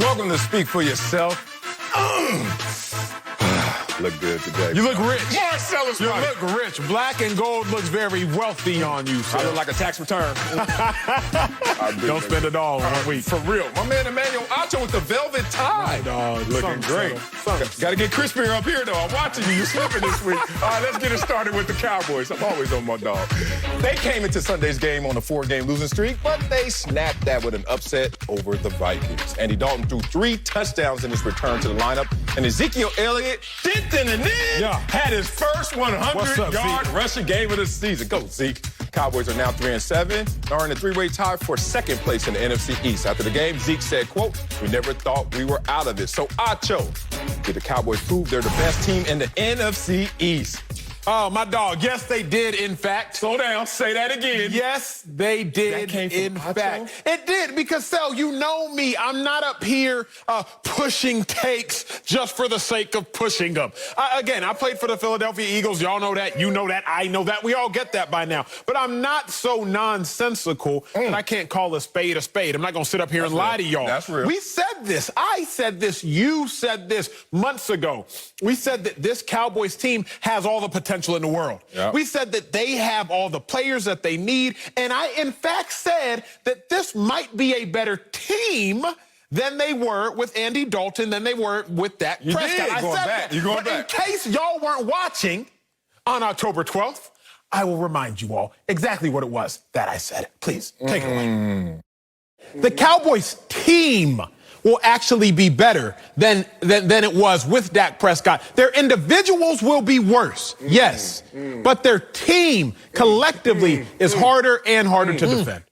Welcome to Speak for Yourself. Look good today. You look rich. Marcellus, you look rich. Black and gold looks very wealthy on you, sir. I look like a tax return. Don't spend it all in 1 week. For real. My man Emmanuel Acho with the velvet tie. Dog, looking great. Got to get crispier up here, though. I'm watching you. You're slipping this week. All right, let's get it started with the Cowboys. I'm always on my dog. They came into Sunday's game on a 4-game losing streak, but they snapped that with an upset over the Vikings. Andy Dalton threw 3 touchdowns in his return to the lineup, and Ezekiel Elliott had his first 100-yard rushing game of the season. Go, Zeke. Cowboys are now 3-7, are in a 3-way tie for second place in the NFC East. After the game, Zeke said, quote, "We never thought we were out of it." So, Acho, did the Cowboys prove they're the best team in the NFC East? Oh, my dog. Yes, they did, in fact. Slow down. Say that again. Yes, they did, in fact. It did, because, Sel, you know me. I'm not up here pushing takes just for the sake of pushing them. Again, I played for the Philadelphia Eagles. Y'all know that. You know that. I know that. We all get that by now. But I'm not so nonsensical that I can't call a spade a spade. I'm not going to sit up here and lie to y'all. That's real. We said this. I said this. You said this months ago. We said that this Cowboys team has all the potential in the world. Yep. We said that they have all the players that they need, and I, in fact, said that this might be a better team than they were with Andy Dalton, than they were with Dak Prescott. I said that. You're going but back. In case y'all weren't watching on October 12th, I will remind you all exactly what it was that I said. Please, take it away. The Cowboys team will actually be better than it was with Dak Prescott. Their individuals will be worse, yes, but their team collectively is harder and harder to defend.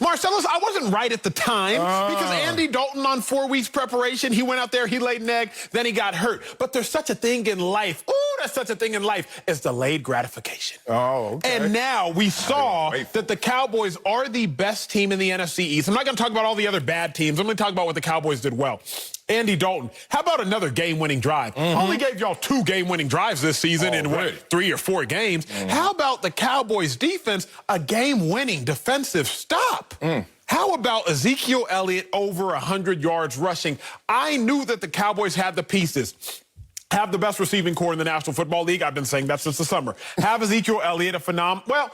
Marcellus, I wasn't right at the time because Andy Dalton on 4 weeks preparation, he went out there, he laid an egg, then he got hurt. But there's such a thing in life. There's such a thing in life as delayed gratification. Oh, okay. And now we saw that the Cowboys are the best team in the NFC East. I'm not going to talk about all the other bad teams. I'm going to talk about what the Cowboys did well. Andy Dalton, how about another game-winning drive? Only gave y'all 2 game-winning drives this season in, what, 3 or 4 games. How about the Cowboys defense, a game-winning defensive stop? How about Ezekiel Elliott over 100 yards rushing? I knew that the Cowboys had the pieces. Have the best receiving core in the National Football League. I've been saying that since the summer. Have Ezekiel Elliott a phenomenal. Well,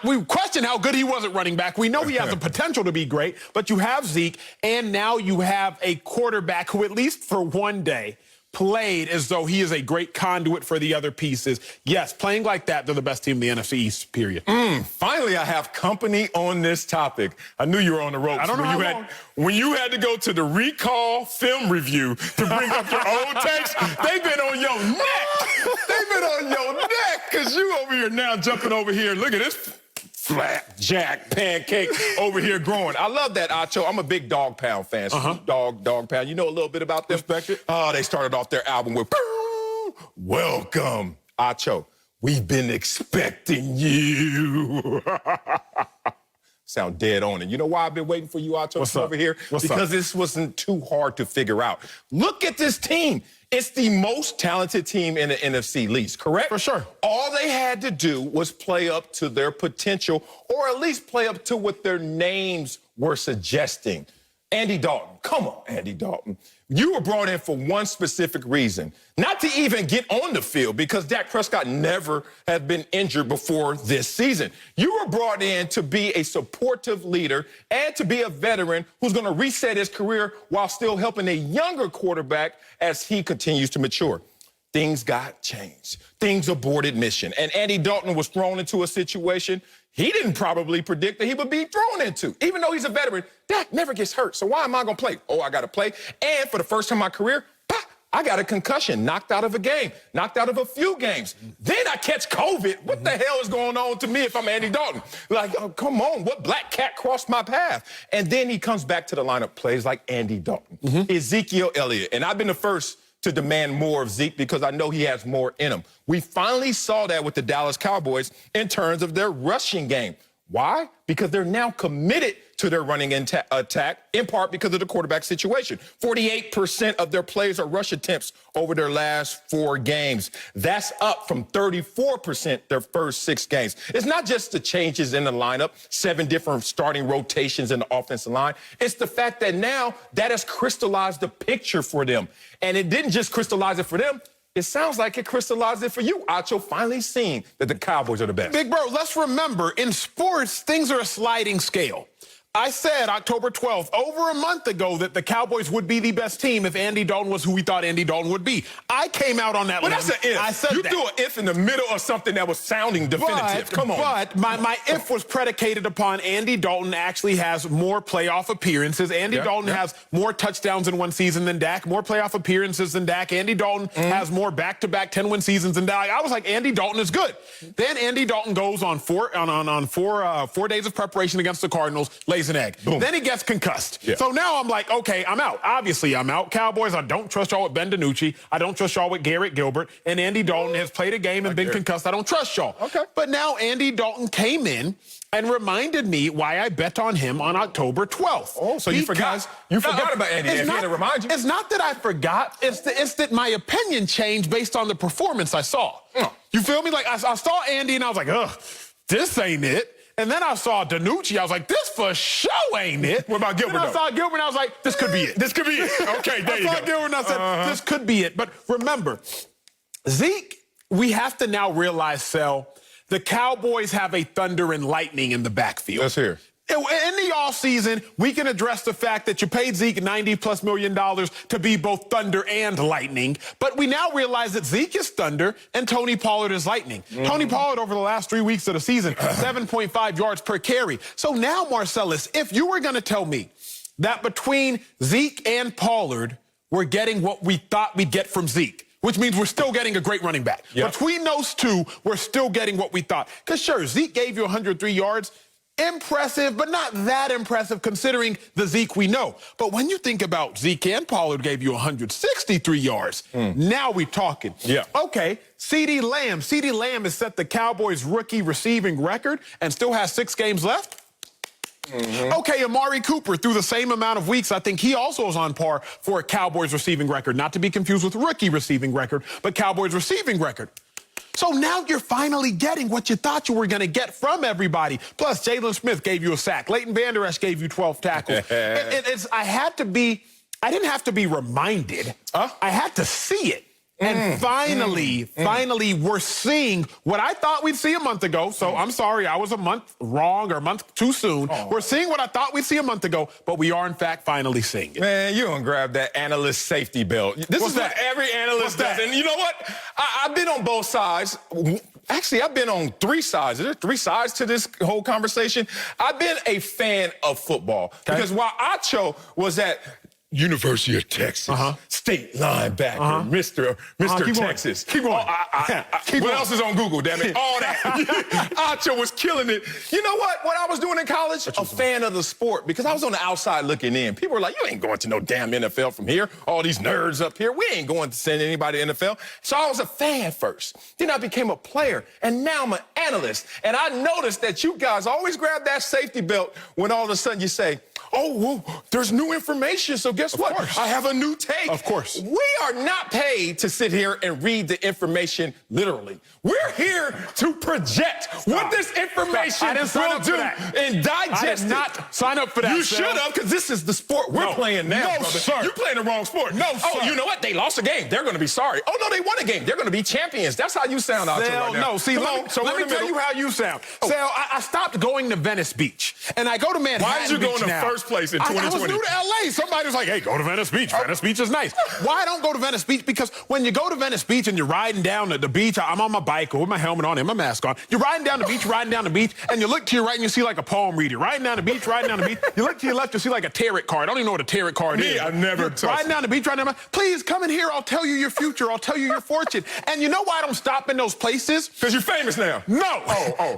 we question how good he was at running back. We know he has the potential to be great, but you have Zeke, and now you have a quarterback who, at least for one day, played as though he is a great conduit for the other pieces. Yes, playing like that, they're the best team in the NFC East, period. Finally, I have company on this topic. I knew you were on the ropes. I don't know when you had to go to the recall film review to bring up your old takes, they've been on your neck. They've been on your neck because you over here now jumping over here. Look at this flapjack pancake over here growing. I love that, Acho. I'm a big Dog Pound fan. Dog Pound. You know a little bit about them? Respect it. Oh, they started off their album with "Welcome, Acho. We've been expecting you." Sound dead on it. You know why I've been waiting for you, Acho, over here? Because this wasn't too hard to figure out. Look at this team. It's the most talented team in the NFC East, correct? For sure. All they had to do was play up to their potential, or at least play up to what their names were suggesting. Andy Dalton. Come on, Andy Dalton. You were brought in for one specific reason, not to even get on the field, because Dak Prescott never had been injured before this season. You were brought in to be a supportive leader and to be a veteran who's going to reset his career while still helping a younger quarterback as he continues to mature. Things got changed. Things aborted mission. And Andy Dalton was thrown into a situation he didn't probably predict that he would be thrown into. Even though he's a veteran, Dak never gets hurt. So why am I going to play? Oh, I got to play. And for the first time in my career, I got a concussion, knocked out of a game, knocked out of a few games. Then I catch COVID. What the hell is going on to me if I'm Andy Dalton? Like, oh, come on, what black cat crossed my path? And then he comes back to the lineup, plays like Andy Dalton, Ezekiel Elliott. And I've been the first to demand more of Zeke because I know he has more in him. We finally saw that with the Dallas Cowboys in terms of their rushing game. Why? Because they're now committed to their running attack, in part because of the quarterback situation. 48% of their plays are rush attempts over their last 4 games. That's up from 34% their first 6 games. It's not just the changes in the lineup, 7 different starting rotations in the offensive line. It's the fact that now that has crystallized the picture for them. And it didn't just crystallize it for them. It sounds like it crystallized it for you, Acho, finally seeing that the Cowboys are the best. Big bro, let's remember, in sports, things are a sliding scale. I said October 12th, over a month ago, that the Cowboys would be the best team if Andy Dalton was who we thought Andy Dalton would be. I came out on that limb. But that's an if. I said you that. threw an if in the middle of something that was sounding definitive. Come on. But my if was predicated upon Andy Dalton actually has more playoff appearances. Andy Dalton has more touchdowns in one season than Dak, more playoff appearances than Dak. Andy Dalton has more back-to-back 10-win seasons than Dak. I was like, Andy Dalton is good. Then Andy Dalton goes on 4 days of preparation against the Cardinals, lays an egg. Boom. Then he gets concussed. Yeah. So now I'm like, okay, I'm out. Obviously, I'm out. Cowboys, I don't trust y'all with Ben DiNucci. I don't trust y'all with Garrett Gilbert. And Andy Dalton has played a game and been concussed. I don't trust y'all. Okay. But now Andy Dalton came in and reminded me why I bet on him on October 12th. Oh, so you forgot about Andy. If he had to remind you. It's not that I forgot. It's that my opinion changed based on the performance I saw. You feel me? Like, I saw Andy and I was like, ugh, this ain't it. And then I saw DiNucci. I was like, this for sure ain't it. What about Gilbert? Then I saw Gilbert and I was like, this could be it. This could be it. Okay, there you go. I saw Gilbert and I said, this could be it. But remember, Zeke, we have to now realize, Sel, the Cowboys have a thunder and lightning in the backfield. Let's hear. In the offseason, we can address the fact that you paid Zeke $90+ million to be both thunder and lightning. But we now realize that Zeke is thunder and Tony Pollard is lightning. Tony Pollard, over the last 3 weeks of the season, 7.5 yards per carry. So now, Marcellus, if you were going to tell me that between Zeke and Pollard, we're getting what we thought we'd get from Zeke, which means we're still getting a great running back. Yep. Between those two, we're still getting what we thought. Because, sure, Zeke gave you 103 yards. Impressive, but not that impressive considering the Zeke we know. But when you think about Zeke and Pollard gave you 163 yards, now we're talking. Yeah. Okay, CeeDee Lamb. CeeDee Lamb has set the Cowboys' rookie receiving record and still has 6 games left. Okay, Amari Cooper, through the same amount of weeks, I think he also is on par for a Cowboys receiving record. Not to be confused with rookie receiving record, but Cowboys receiving record. So now you're finally getting what you thought you were going to get from everybody. Plus, Jalen Smith gave you a sack. Leighton Vander Esch gave you 12 tackles. I didn't have to be reminded. I had to see it. And finally, we're seeing what I thought we'd see a month ago. So I'm sorry, I was a month wrong or a month too soon. We're seeing what I thought we'd see a month ago, but we are, in fact, finally seeing it. Man, you don't grab that analyst safety belt. This is what every analyst does. And you know what? I've been on both sides. Actually, I've been on 3 sides. There are 3 sides to this whole conversation. I've been a fan of football because while Acho was at University of Texas, state linebacker, Mr. Texas. Keep going. What else is on Google, damn it? All that. Acho was killing it. You know what I was doing in college? A fan of the sport because I was on the outside looking in. People were like, you ain't going to no damn NFL from here. All these nerds up here. We ain't going to send anybody to NFL. So I was a fan first. Then I became a player. And now I'm an analyst. And I noticed that you guys always grab that safety belt when all of a sudden you say, oh, well, there's new information, so guess what? I have a new take. Of course. We are not paid to sit here and read the information literally. We're here to project what this information will do and digest I did not sign up for that. You should have, because this is the sport we're playing now, brother. Sir. You're playing the wrong sport. No, sir. Oh, you know what? They lost a game. They're going to be sorry. Oh, no, they won a game. They're going to be champions. That's how you sound out there right now. No, see, let me tell you how you sound. Sal, I stopped going to Venice Beach, and I go to Manhattan Why did you go in the now. first place in 2020? I was new to L.A. Somebody was like, hey, go to Venice Beach. Venice Beach is nice. Why I don't go to Venice Beach? Because when you go to Venice Beach and you're riding down the beach, I'm on my bike with my helmet on and my mask on. You're riding down the beach, and you look to your right and you see like a palm reader. Riding down the beach. You look to your left, you see like a tarot card. I don't even know what a tarot card is. I've never touched riding down the beach, please come in here. I'll tell you your future. I'll tell you your fortune. And you know why I don't stop in those places? Because you're famous now. No.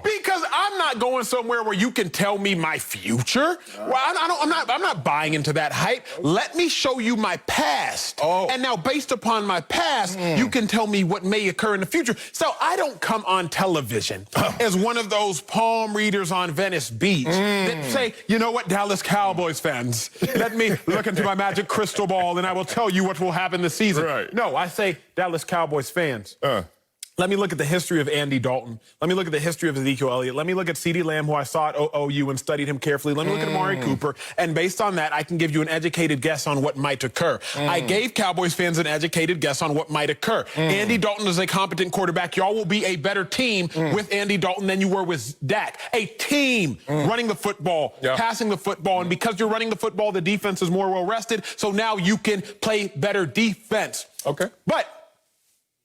Because I'm not going somewhere where you can tell me my future. Well, I I'm not buying into that hype. Let me show you my past. Oh. And now, based upon my past, you can tell me what may occur in the future. So I don't come on television as one of those palm readers on Venice Beach that say, you know what, Dallas Cowboys fans, let me look into my magic crystal ball and I will tell you what will happen this season. Right. No, I say, Dallas Cowboys fans. Let me look at the history of Andy Dalton. Let me look at the history of Ezekiel Elliott. Let me look at CeeDee Lamb, who I saw at OU and studied him carefully. Let me look at Amari Cooper. And based on that, I can give you an educated guess on what might occur. I gave Cowboys fans an educated guess on what might occur. Andy Dalton is a competent quarterback. Y'all will be a better team with Andy Dalton than you were with Dak. A team running the football, passing the football. And because you're running the football, the defense is more well-rested. So now you can play better defense. Okay. But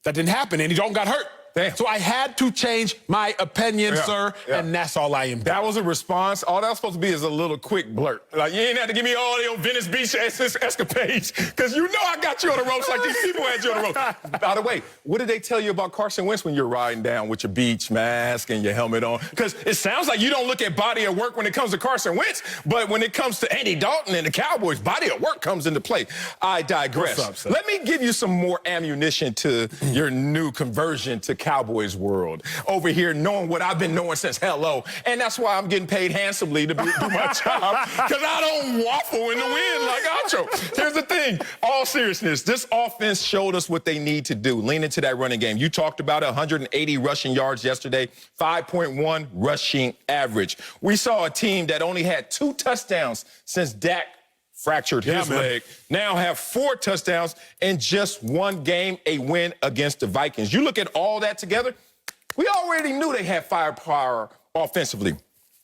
that didn't happen. Andy Dalton got hurt. Damn. So I had to change my opinion, sir, and that's all I am. That was a response. All that was supposed to be is a little quick blurt. Like, you ain't have to give me all the Venice Beach escapades, because you know I got you on the ropes like these people had you on the ropes. By the way, what did they tell you about Carson Wentz when you're riding down with your beach mask and your helmet on? Because it sounds like you don't look at body of work when it comes to Carson Wentz, but when it comes to Andy Dalton and the Cowboys, body of work comes into play. I digress. What's up, sir? Let me give you some more ammunition to your new conversion to Cowboys world. Over here knowing what I've been knowing since hello. And that's why I'm getting paid handsomely to do my job, because I don't waffle in the wind like Acho. Here's the thing. All seriousness, this offense showed us what they need to do. Lean into that running game. You talked about 180 rushing yards yesterday, 5.1 rushing average. We saw a team that only had 2 touchdowns since Dak fractured his leg, now have 4 touchdowns in just 1 game, a win against the Vikings. You look at all that together, we already knew they had firepower offensively.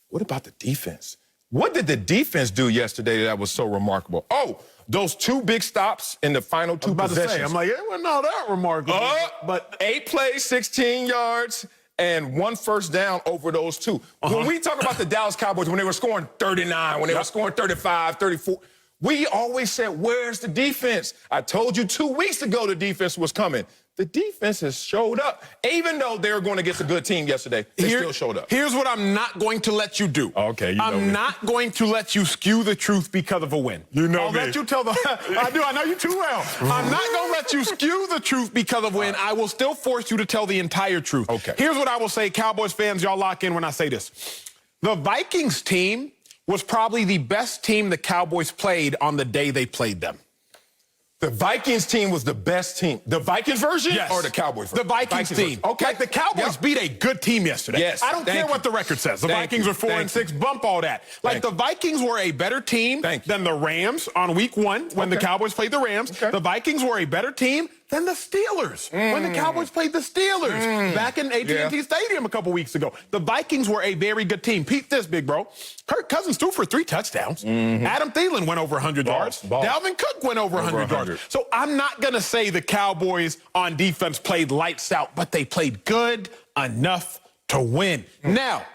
What about the defense? What did the defense do yesterday that was so remarkable? Oh, those 2 big stops in the final 2 possessions. I'm like, it wasn't all that remarkable. But 8 plays, 16 yards, and 1 first down over those 2. When we talk about the Dallas Cowboys, when they were scoring 39, when they were scoring 35, 34, we always said, where's the defense? I told you 2 weeks ago the defense was coming. The defense has showed up. Even though they were going against a good team yesterday, they still showed up. Here's what I'm not going to let you do. Okay, you know I'm me. not going to let you skew the truth because of a win. You know I'll me. let you tell the... I know you too well. I'm not going to let you skew the truth because of a win. I will still force you to tell the entire truth. Okay. Here's what I will say, Cowboys fans, y'all lock in when I say this. The Vikings team was probably the best team the Cowboys played on the day they played them. The Vikings team was the best team. The Vikings version? Yes. Or the Cowboys version? The Vikings team. Version. Okay. Like the Cowboys beat a good team yesterday. Yes. I don't care what the record says. The Vikings are 4-6. Bump all that. Like the Vikings were a better team than the Rams on week 1 when the Cowboys played the Rams. The Vikings were a better team than the Steelers when the Cowboys played the Steelers back in AT&T Stadium a couple weeks ago. The Vikings were a very good team. Peep this, big bro. Kirk Cousins threw for 3 touchdowns. Adam Thielen went over 100 yards. Dalvin Cook went over 100 yards. So I'm not going to say the Cowboys on defense played lights out, but they played good enough to win. Now,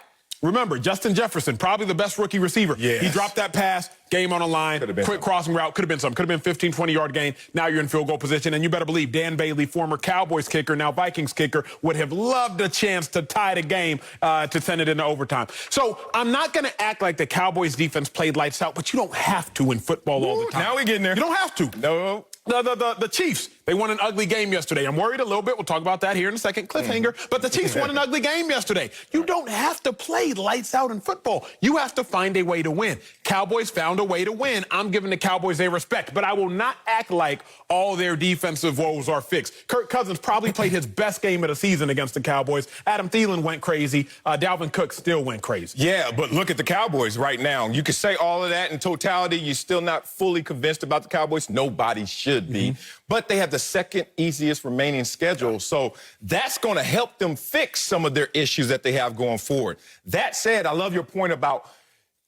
remember, Justin Jefferson, probably the best rookie receiver. He dropped that pass, game on the line, quick crossing route, could have been something. Could have been 15, 20-yard gain. Now you're in field goal position, and you better believe Dan Bailey, former Cowboys kicker, now Vikings kicker, would have loved a chance to tie the game to send it into overtime. So I'm not going to act like the Cowboys defense played lights out, but you don't have to in football all the time. Now we're getting there. You don't have to. No. The Chiefs, they won an ugly game yesterday. I'm worried a little bit. We'll talk about that here in a second. Cliffhanger. But the Chiefs won an ugly game yesterday. You don't have to play lights out in football. You have to find a way to win. Cowboys found a way to win. I'm giving the Cowboys their respect, but I will not act like all their defensive woes are fixed. Kirk Cousins probably played his best game of the season against the Cowboys. Adam Thielen went crazy. Dalvin Cook still went crazy. Yeah, but look at the Cowboys right now. You can say all of that in totality. You're still not fully convinced about the Cowboys. Nobody should be. But they have the second easiest remaining schedule, so that's going to help them fix some of their issues that they have going forward. That said, I love your point about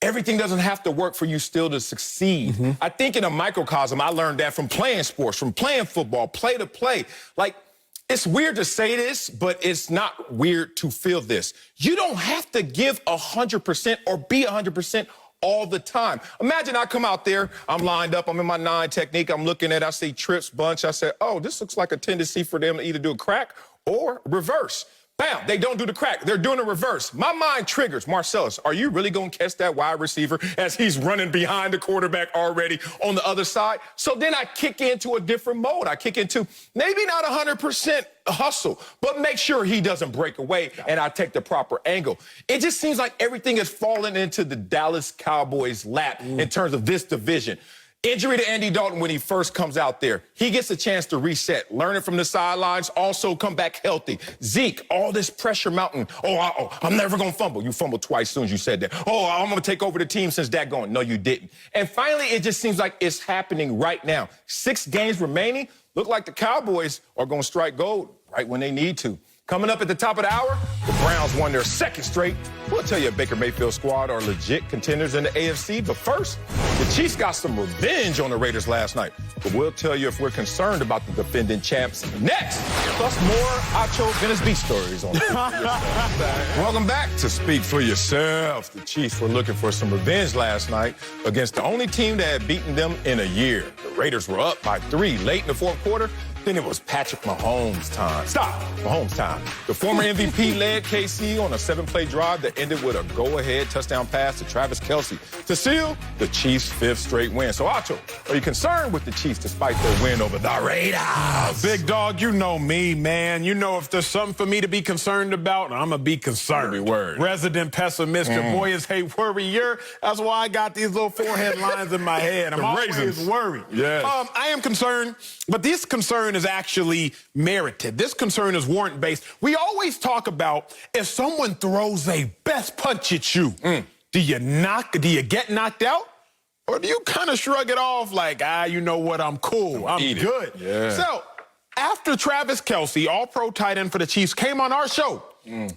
everything doesn't have to work for you still to succeed. I think in a microcosm, I learned that from playing sports, from playing football, play to play. Like, it's weird to say this, but it's not weird to feel this. You don't have to give 100% or be 100% all the time. Imagine I come out there, I'm lined up, I'm in my 9 technique, I'm looking at, I see trips, bunch, I say, oh, this looks like a tendency for them to either do a crack or reverse. Bam, they don't do the crack. They're doing the reverse. My mind triggers, Marcellus, are you really going to catch that wide receiver as he's running behind the quarterback already on the other side? So then I kick into a different mode. I kick into maybe not 100% hustle, but make sure he doesn't break away and I take the proper angle. It just seems like everything is falling into the Dallas Cowboys' lap in terms of this division. Injury to Andy Dalton when he first comes out there. He gets a chance to reset, learn it from the sidelines, also come back healthy. Zeke, all this pressure mountain. I'm never going to fumble. You fumbled twice as soon as you said that. I'm going to take over the team since that going. No, you didn't. And finally, it just seems like it's happening right now. 6 games remaining. Look like the Cowboys are going to strike gold right when they need to. Coming up at the top of the hour, the Browns won their 2nd straight. We'll tell you a Baker Mayfield squad are legit contenders in the AFC. But first, the Chiefs got some revenge on the Raiders last night. But we'll tell you if we're concerned about the defending champs next. Plus more Acho Venice Beach stories on Welcome back to Speak for Yourself. The Chiefs were looking for some revenge last night against the only team that had beaten them in a year. The Raiders were up by 3 late in the 4th quarter. Then it was Patrick Mahomes' time. Mahomes' time. The former MVP led KC on a 7-play drive that ended with a go-ahead touchdown pass to Travis Kelce to seal the Chiefs' 5th straight win. So, Acho, are you concerned with the Chiefs despite their win over the Raiders? Big dog, you know me, man. You know if there's something for me to be concerned about, I'm going to be concerned. Every word. Resident pessimist. Your boy is a worrier. That's why I got these little forehead lines in my head. I'm always worried. Yes. I am concerned, but this concern is actually merited. This concern is warrant-based. We always talk about if someone throws a best punch at you, do you get knocked out? Or do you kind of shrug it off like, you know what, I'm cool, I'm good. Yeah. So after Travis Kelce, all-pro tight end for the Chiefs, came on our show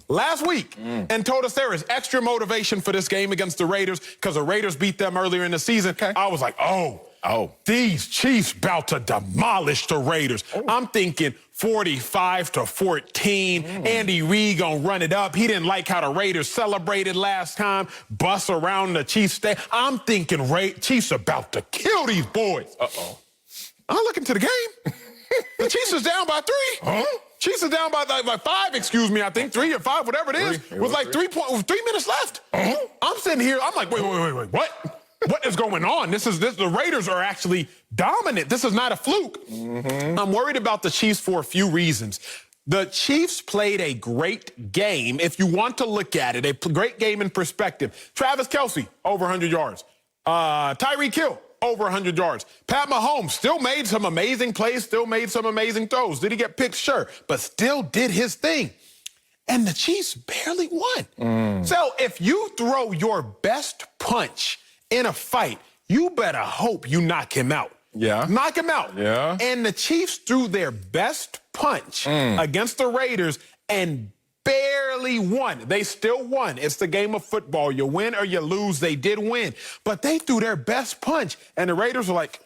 last week and told us there is extra motivation for this game against the Raiders because the Raiders beat them earlier in the season, I was like, these Chiefs about to demolish the Raiders. I'm thinking 45-14. Andy Reid gonna run it up. He didn't like how the Raiders celebrated last time. Bus around the Chiefs stand. I'm thinking Chiefs about to kill these boys. I look into the game. The Chiefs is down by 3. Chiefs are down by like 5, excuse me, I think 3 or 5, whatever it is. With like 3 minutes left. I'm sitting here, I'm like, wait, what? What is going on? The Raiders are actually dominant. This is not a fluke. I'm worried about the Chiefs for a few reasons. The Chiefs played a great game, if you want to look at it, a great game in perspective. Travis Kelce, over 100 yards. Tyreek Hill, over 100 yards. Pat Mahomes still made some amazing plays, still made some amazing throws. Did he get picked? Sure, but still did his thing. And the Chiefs barely won. So if you throw your best punch in a fight, you better hope you knock him out. Knock him out. And the Chiefs threw their best punch against the Raiders and barely won. They still won. It's the game of football. You win or you lose. They did win. But they threw their best punch, and the Raiders were like,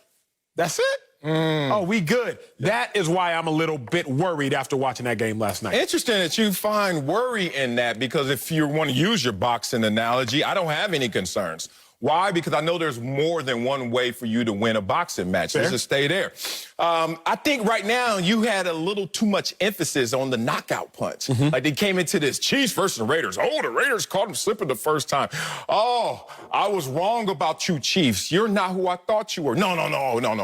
that's it? We good. That is why I'm a little bit worried after watching that game last night. Interesting that you find worry in that, because if you want to use your boxing analogy, I don't have any concerns. Why? Because I know there's more than one way for you to win a boxing match. Let's just stay there. I think right now you had a little too much emphasis on the knockout punch. Like they came into this Chiefs versus Raiders. The Raiders caught them slipping the first time. I was wrong about you, Chiefs. You're not who I thought you were. No.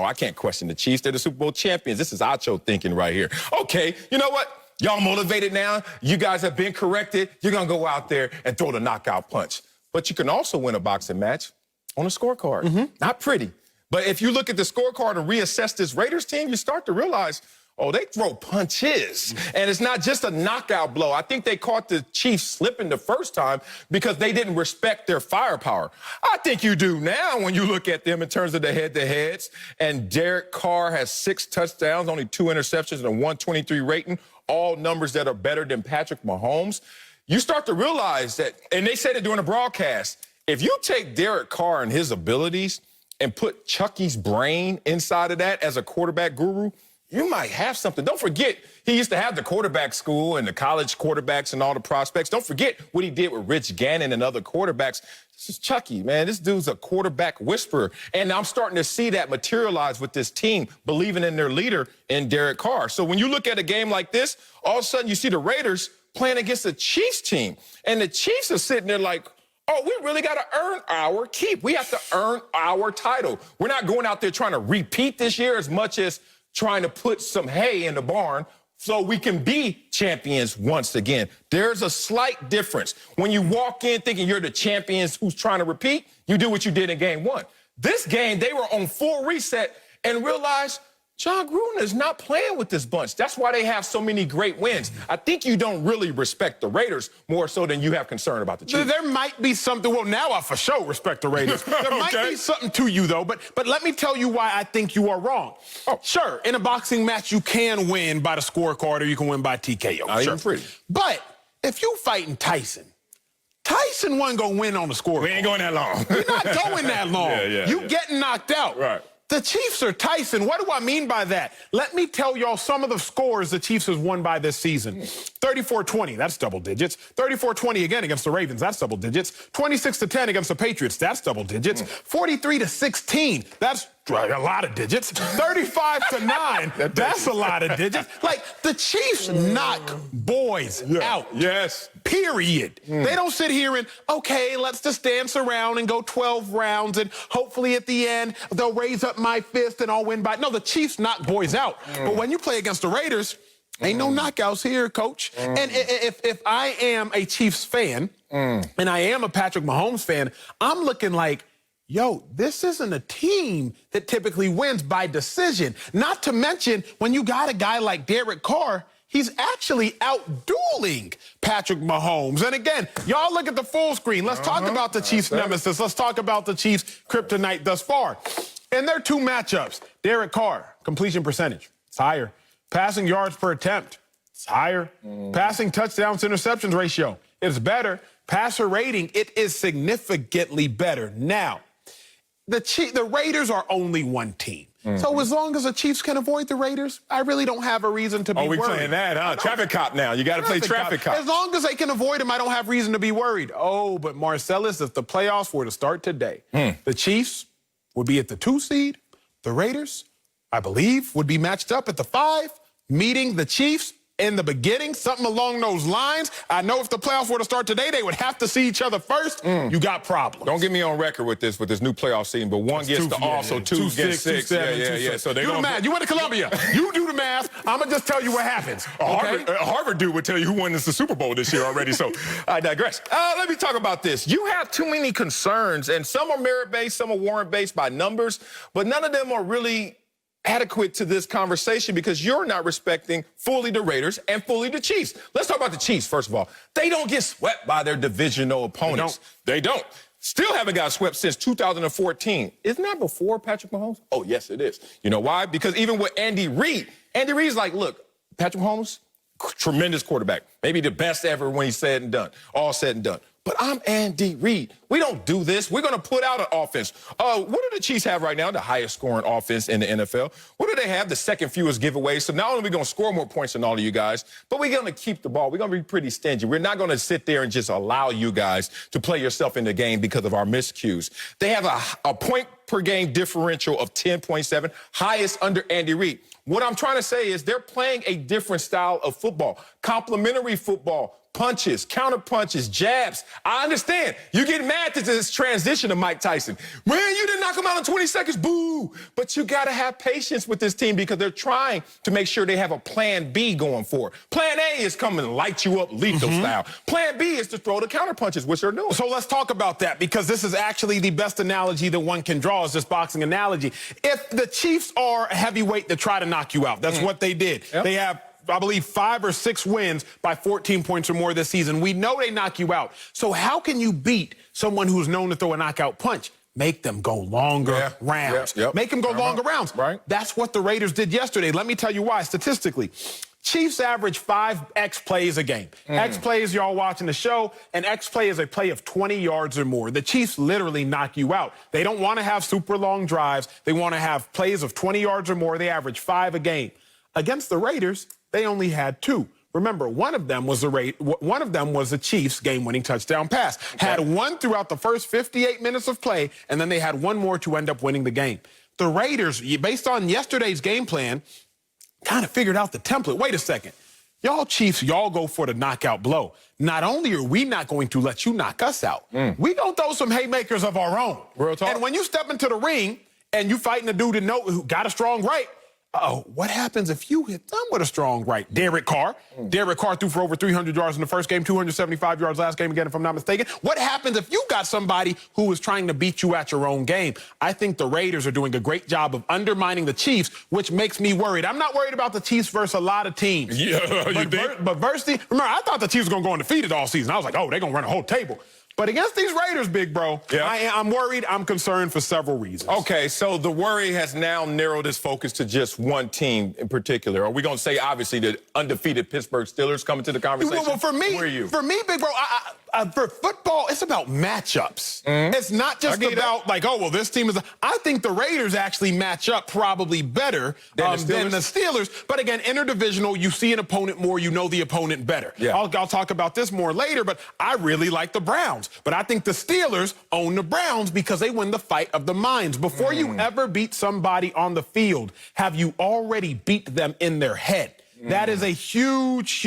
I can't question the Chiefs. They're the Super Bowl champions. This is Acho thinking right here. Okay, you know what? Y'all motivated now. You guys have been corrected. You're going to go out there and throw the knockout punch. But you can also win a boxing match on a scorecard. Not pretty. But if you look at the scorecard and reassess this Raiders team, you start to realize, they throw punches. And it's not just a knockout blow. I think they caught the Chiefs slipping the first time because they didn't respect their firepower. I think you do now when you look at them in terms of the head-to-heads. And Derek Carr has 6 touchdowns, only 2 interceptions, and a 123 rating, all numbers that are better than Patrick Mahomes. You start to realize that, and they said it during the broadcast, if you take Derek Carr and his abilities and put Chucky's brain inside of that as a quarterback guru, you might have something. Don't forget, he used to have the quarterback school and the college quarterbacks and all the prospects. Don't forget what he did with Rich Gannon and other quarterbacks. This is Chucky, man. This dude's a quarterback whisperer. And I'm starting to see that materialize with this team, believing in their leader in Derek Carr. So when you look at a game like this, all of a sudden you see the Raiders playing against the Chiefs team. And the Chiefs are sitting there like, oh, we really got to earn our keep. We have to earn our title. We're not going out there trying to repeat this year as much as trying to put some hay in the barn so we can be champions once again. There's a slight difference. When you walk in thinking you're the champions who's trying to repeat, you do what you did in game one. This game, they were on full reset and realized John Gruden is not playing with this bunch. That's why they have so many great wins. I think you don't really respect the Raiders more so than you have concern about the Chiefs. There might be something. Well, now I for sure respect the Raiders. There might be something to you, though. But let me tell you why I think you are wrong. Oh, sure, in a boxing match, you can win by the scorecard or you can win by TKO. Sure. Free. But if you fighting Tyson wasn't going to win on the scorecard. We ain't going that long. You're not going that long. You getting knocked out. Right. The Chiefs are Tyson. What do I mean by that? Let me tell y'all some of the scores the Chiefs has won by this season. 34-20, that's double digits. 34-20 again against the Ravens, that's double digits. 26-10 against the Patriots, that's double digits. 43-16, that's a lot of digits. 35-9, that's a lot of digits. Like, the Chiefs knock boys out. Yes. Period. They don't sit here and, okay, let's just dance around and go 12 rounds and hopefully at the end they'll raise up my fist and I'll win by. No, the Chiefs knock boys out. But when you play against the Raiders, ain't no knockouts here, Coach. And if I am a Chiefs fan and I am a Patrick Mahomes fan, I'm looking like, yo, this isn't a team that typically wins by decision. Not to mention, when you got a guy like Derek Carr, he's actually out-dueling Patrick Mahomes. And again, y'all look at the full screen. Let's talk about the Chiefs' nemesis. Let's talk about the Chiefs' kryptonite thus far. And their two matchups, Derek Carr, completion percentage, it's higher. Passing yards per attempt, it's higher. Passing touchdowns to interceptions ratio, it's better. Passer rating, it is significantly better. Now, the Raiders are only one team. So as long as the Chiefs can avoid the Raiders, I really don't have a reason to be worried. Oh, we playing that, huh? Traffic cop now. You got to play traffic cop. As long as they can avoid them, I don't have reason to be worried. Oh, but Marcellus, if the playoffs were to start today, the Chiefs would be at the 2 seed. The Raiders, I believe, would be matched up at the 5, meeting the Chiefs in the beginning, something along those lines. I know if the playoffs were to start today, they would have to see each other first. You got problems. Don't get me on record with this new playoff scene, but one gets to all, so 2 gets 6. Yeah. So they do the math. You went to Columbia. You do the math. I'm going to just tell you what happens. Okay? Harvard dude would tell you who won the Super Bowl this year already, so I digress. Let me talk about this. You have too many concerns, and some are merit-based, some are warrant-based by numbers, but none of them are really adequate to this conversation because you're not respecting fully the Raiders and fully the Chiefs. Let's talk about the Chiefs, first of all. They don't get swept by their divisional opponents. They don't. Still haven't got swept since 2014. Isn't that before Patrick Mahomes? Oh, yes, it is. You know why? Because even with Andy Reid's like, look, Patrick Mahomes, tremendous quarterback. Maybe the best ever when he's said and done, all said and done. But I'm Andy Reid. We don't do this. We're going to put out an offense. What do the Chiefs have right now? The highest scoring offense in the NFL. What do they have? The second fewest giveaways. So not only are we going to score more points than all of you guys, but we're going to keep the ball. We're going to be pretty stingy. We're not going to sit there and just allow you guys to play yourself in the game because of our miscues. They have a point per game differential of 10.7, highest under Andy Reid. What I'm trying to say is they're playing a different style of football, complementary football. Punches, counter punches, jabs. I understand. You get mad at this transition to Mike Tyson. Man, you didn't knock him out in 20 seconds. Boo. But you got to have patience with this team because they're trying to make sure they have a plan B going forward. Plan A is coming to light you up lethal style. Plan B is to throw the counter punches, which they're doing. So let's talk about that because this is actually the best analogy that one can draw is this boxing analogy. If the Chiefs are a heavyweight to try to knock you out, that's what they did. Yep. They have, I believe, 5 or 6 wins by 14 points or more this season. We know they knock you out. So how can you beat someone who's known to throw a knockout punch? Make them go longer rounds. Make them go longer rounds. Right. That's what the Raiders did yesterday. Let me tell you why. Statistically, Chiefs average 5 X plays a game. X plays, y'all watching the show, an X play is a play of 20 yards or more. The Chiefs literally knock you out. They don't want to have super long drives. They want to have plays of 20 yards or more. They average 5 a game. Against the Raiders, they only had 2. Remember, one of them was the Chiefs' game-winning touchdown pass. Had one throughout the first 58 minutes of play, and then they had one more to end up winning the game. The Raiders, based on yesterday's game plan, kind of figured out the template. Wait a second. Y'all Chiefs, y'all go for the knockout blow. Not only are we not going to let you knock us out, we gonna throw some haymakers of our own. Real talk. And when you step into the ring and you fighting a dude who got a strong right, what happens if you hit them with a strong right? Derek Carr. Derek Carr threw for over 300 yards in the first game, 275 yards last game again, if I'm not mistaken. What happens if you got somebody who is trying to beat you at your own game? I think the Raiders are doing a great job of undermining the Chiefs, which makes me worried. I'm not worried about the Chiefs versus a lot of teams. Yeah, you think? But versus, remember, I thought the Chiefs were going to go undefeated all season. I was like, oh, they're going to run a whole table. But against these Raiders, big bro, I'm worried. I'm concerned for several reasons. Okay, so the worry has now narrowed its focus to just one team in particular. Are we going to say, obviously, the undefeated Pittsburgh Steelers coming to the conversation? Well, for me, big bro, for football, it's about matchups. It's not just about like, oh, well, this team is. I think the Raiders actually match up probably better than the Steelers. But again, interdivisional, you see an opponent more, you know the opponent better. Yeah. I'll talk about this more later, but I really like the Browns. But I think the Steelers own the Browns because they win the fight of the minds. Before you ever beat somebody on the field, have you already beat them in their head? That is a huge.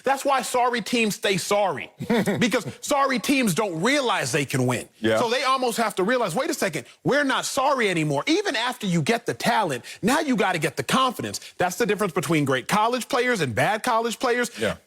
That's why sorry teams stay sorry. Because sorry teams don't realize they can win. Yeah. So they almost have to realize, wait a second, we're not sorry anymore. Even after you get the talent, now you got to get the confidence. That's the difference between great college players and bad college players. Yeah.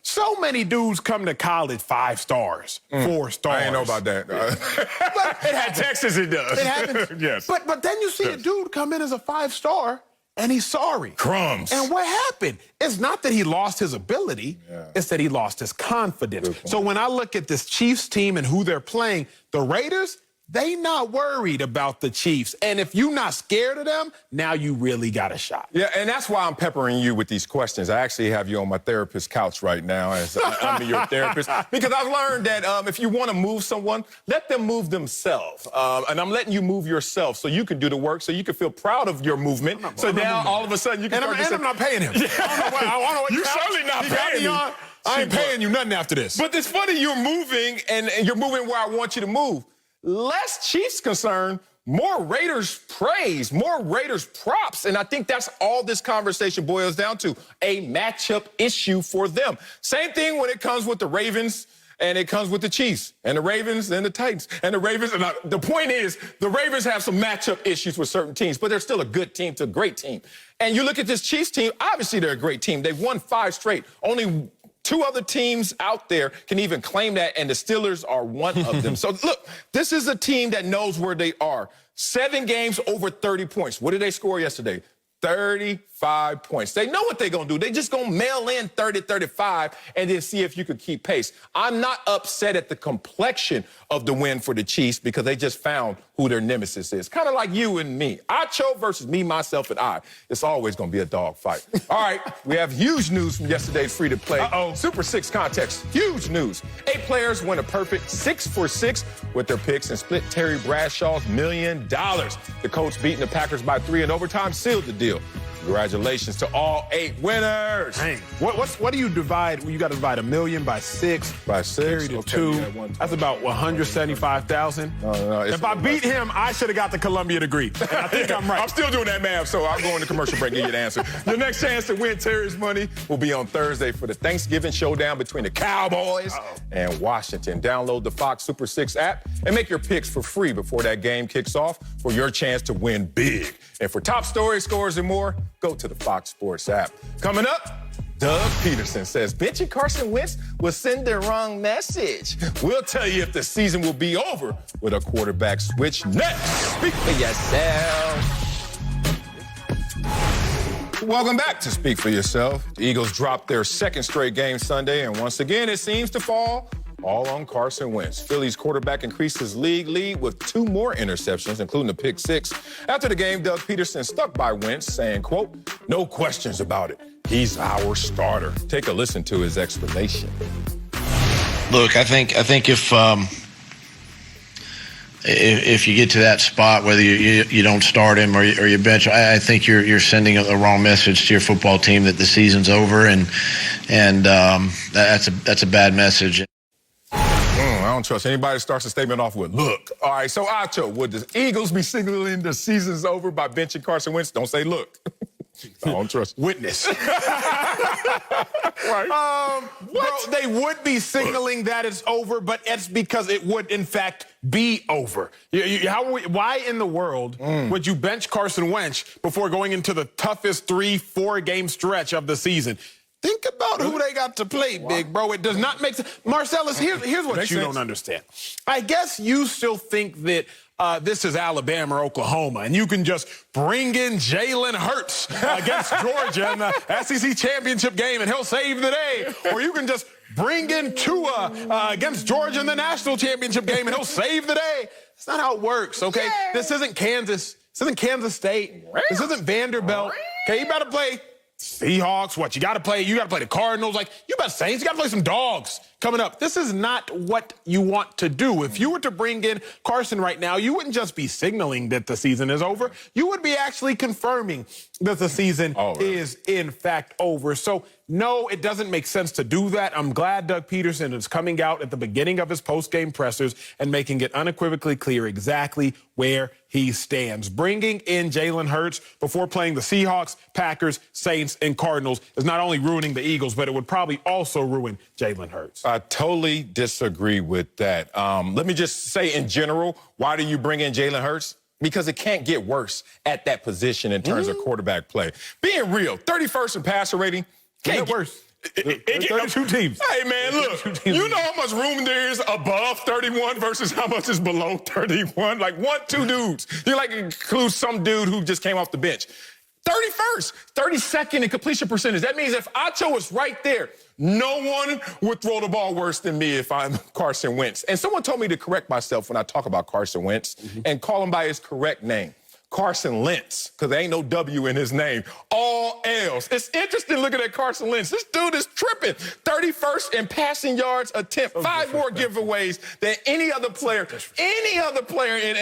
So many dudes come to college 5 stars, 4 stars. I ain't know about that. But it had Texas, it does. It happens. Yes. But then you see a dude come in as a 5-star and he's sorry. Crumbs. And what happened? It's not that he lost his ability. It's that he lost his confidence. So when I look at this Chiefs team and who they're playing, the Raiders, they not worried about the Chiefs. And if you're not scared of them, now you really got a shot. Yeah, and that's why I'm peppering you with these questions. I actually have you on my therapist's couch right now as I'm your therapist. Because I've learned that if you want to move someone, let them move themselves. And I'm letting you move yourself so you can do the work, so you can feel proud of your movement. So now all of a sudden you can I'm not paying him. I don't know You're certainly not paying him. I ain't paying you nothing after this. But it's funny, you're moving, and you're moving where I want you to move. Less Chiefs concern, more Raiders praise, more Raiders props. And I think that's all this conversation boils down to, a matchup issue for them. Same thing when it comes with the Ravens and it comes with the Chiefs and the Ravens and the Titans and the Ravens. And the point is, the Ravens have some matchup issues with certain teams, but they're still a good team to a great team. And you look at this Chiefs team, obviously they're a great team. They've won 5 straight. Only 2 other teams out there can even claim that, and the Steelers are one of them. So, look, this is a team that knows where they are. 7 games over 30 points. What did they score yesterday? 35 points. They know what they're going to do. They just going to mail in 30, 35, and then see if you could keep pace. I'm not upset at the complexion of the win for the Chiefs because they just found who their nemesis is. Kind of like you and me. Acho versus me, myself, and I. It's always going to be a dog fight. All right, we have huge news from yesterday's free-to-play. Super 6 contest. Huge news. 8 players win a perfect 6 for 6 with their picks and split Terry Bradshaw's $1 million. The Colts beating the Packers by 3 in overtime sealed the deal. Congratulations to all 8 winners. Dang. What do you divide? You got to divide $1 million by 6. By 6. Carry to 2. That's about 175,000. No. If I beat him, I should have got the Columbia degree. And I think I'm right. I'm still doing that math, so I'll go on the commercial break and give you the answer. Your next chance to win Terry's money will be on Thursday for the Thanksgiving showdown between the Cowboys and Washington. Download the Fox Super 6 app and make your picks for free before that game kicks off for your chance to win big. And for top stories, scores, and more, go to the Fox Sports app. Coming up, Doug Peterson says benching Carson Wentz will send the wrong message. We'll tell you if the season will be over with a quarterback switch next. Speak for yourself. Welcome back to Speak for Yourself. The Eagles dropped their 2nd straight game Sunday, and once again, it seems to fall all on Carson Wentz. Philly's quarterback increased his league lead with 2 more interceptions, including a pick 6. After the game, Doug Peterson stuck by Wentz, saying, quote, "No questions about it. He's our starter." Take a listen to his explanation. Look, I think if you get to that spot, whether you don't start him or you bench, I think you're sending a wrong message to your football team that the season's over, and that's a bad message. I don't trust anybody that starts a statement off with, look. All right, so Acho, would the Eagles be signaling the season's over by benching Carson Wentz? Don't say look. I don't trust. Witness. Right. Bro, they would be signaling that it's over, but it's because it would, in fact, be over. Why in the world would you bench Carson Wentz before going into the toughest 3-4 game stretch of the season? Think about who they got to play, big bro. It does not make sense. Marcellus, here's what you don't understand. I guess you still think that this is Alabama or Oklahoma, and you can just bring in Jalen Hurts against Georgia in the SEC championship game, and he'll save the day. Or you can just bring in Tua against Georgia in the national championship game, and he'll save the day. That's not how it works, okay? Yeah. This isn't Kansas. This isn't Kansas State. This isn't Vanderbilt. Okay, you better play Seahawks. You got to play the Cardinals. Like, you better Saints. You got to play some dogs coming up. This is not what you want to do. If you were to bring in Carson right now, you wouldn't just be signaling that the season is over. You would be actually confirming that the season is, in fact, over. So, no, it doesn't make sense to do that. I'm glad Doug Peterson is coming out at the beginning of his post-game pressers and making it unequivocally clear exactly where he stands. Bringing in Jalen Hurts before playing the Seahawks, Packers, Saints, and Cardinals is not only ruining the Eagles, but it would probably also ruin Jalen Hurts. I totally disagree with that. Let me just say in general, why do you bring in Jalen Hurts? Because it can't get worse at that position in terms of quarterback play. Being real, 31st in passer rating, can't get worse. 32 teams. Hey, man, look, you know how much room there is above 31 versus how much is below 31? Like 1-2 dudes. You like include some dude who just came off the bench. 31st, 32nd in completion percentage. That means if Acho was right there, no one would throw the ball worse than me if I'm Carson Wentz. And someone told me to correct myself when I talk about Carson Wentz and call him by his correct name. Carson Lentz, because there ain't no W in his name. All L's. It's interesting looking at Carson Lentz. This dude is tripping. 31st in passing yards attempt. 5 more giveaways than any other player in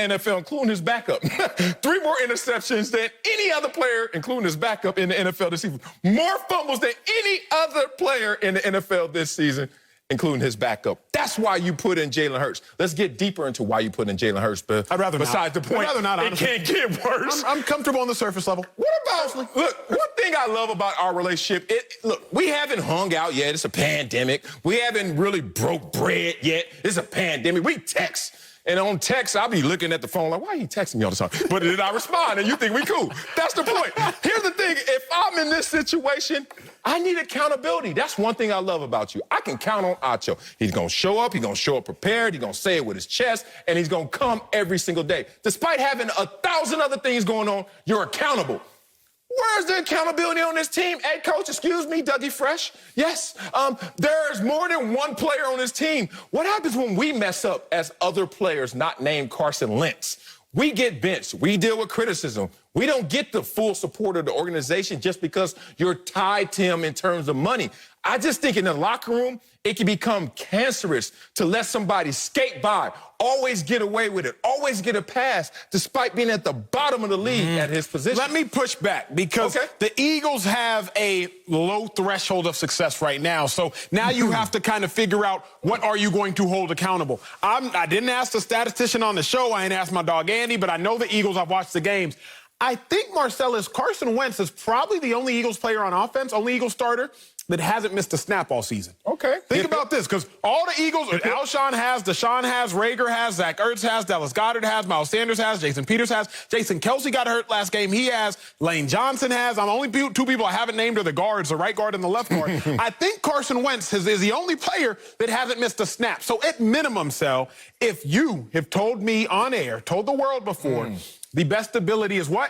NFL, including his backup. 3 more interceptions than any other player, including his backup in the NFL this season. More fumbles than any other player in the NFL this season, including his backup. That's why you put in Jalen Hurts. Let's get deeper into why you put in Jalen Hurts. But I'd rather besides not. the point, I'd rather not, it can't get worse. I'm comfortable on the surface level. What about, look, one thing I love about our relationship, look, we haven't hung out yet. It's a pandemic. We haven't really broke bread yet. It's a pandemic. We text. And on text, I'll be looking at the phone like, why are you texting me all the time? But then I respond, and you think we cool. That's the point. Here's the thing. If I'm in this situation, I need accountability. That's one thing I love about you. I can count on Acho. He's going to show up. He's going to show up prepared. He's going to say it with his chest, and he's going to come every single day. Despite having 1,000 other things going on, you're accountable. Where's the accountability on this team? Hey, coach, excuse me, Dougie Fresh. Yes, there's more than one player on this team. What happens when we mess up as other players not named Carson Wentz? We get benched. We deal with criticism. We don't get the full support of the organization just because you're tied to him in terms of money. I just think in the locker room, it can become cancerous to let somebody skate by, always get away with it, always get a pass, despite being at the bottom of the league at his position. Let me push back because the Eagles have a low threshold of success right now. So now you have to kind of figure out what are you going to hold accountable. I didn't ask the statistician on the show. I didn't ask my dog Andy, but I know the Eagles. I've watched the games. I think, Marcellus, Carson Wentz is probably the only Eagles player on offense, only Eagles starter, that hasn't missed a snap all season. Okay. Think about this, because all the Eagles, Alshon has, Deshaun has, Rager has, Zach Ertz has, Dallas Goedert has, Miles Sanders has, Jason Peters has, Jason Kelsey got hurt last game, he has, Lane Johnson has. I'm only 2 people I haven't named are the guards, the right guard and the left guard. I think Carson Wentz is the only player that hasn't missed a snap. So at minimum, Sel, if you have told me on air, told the world before, the best ability is what?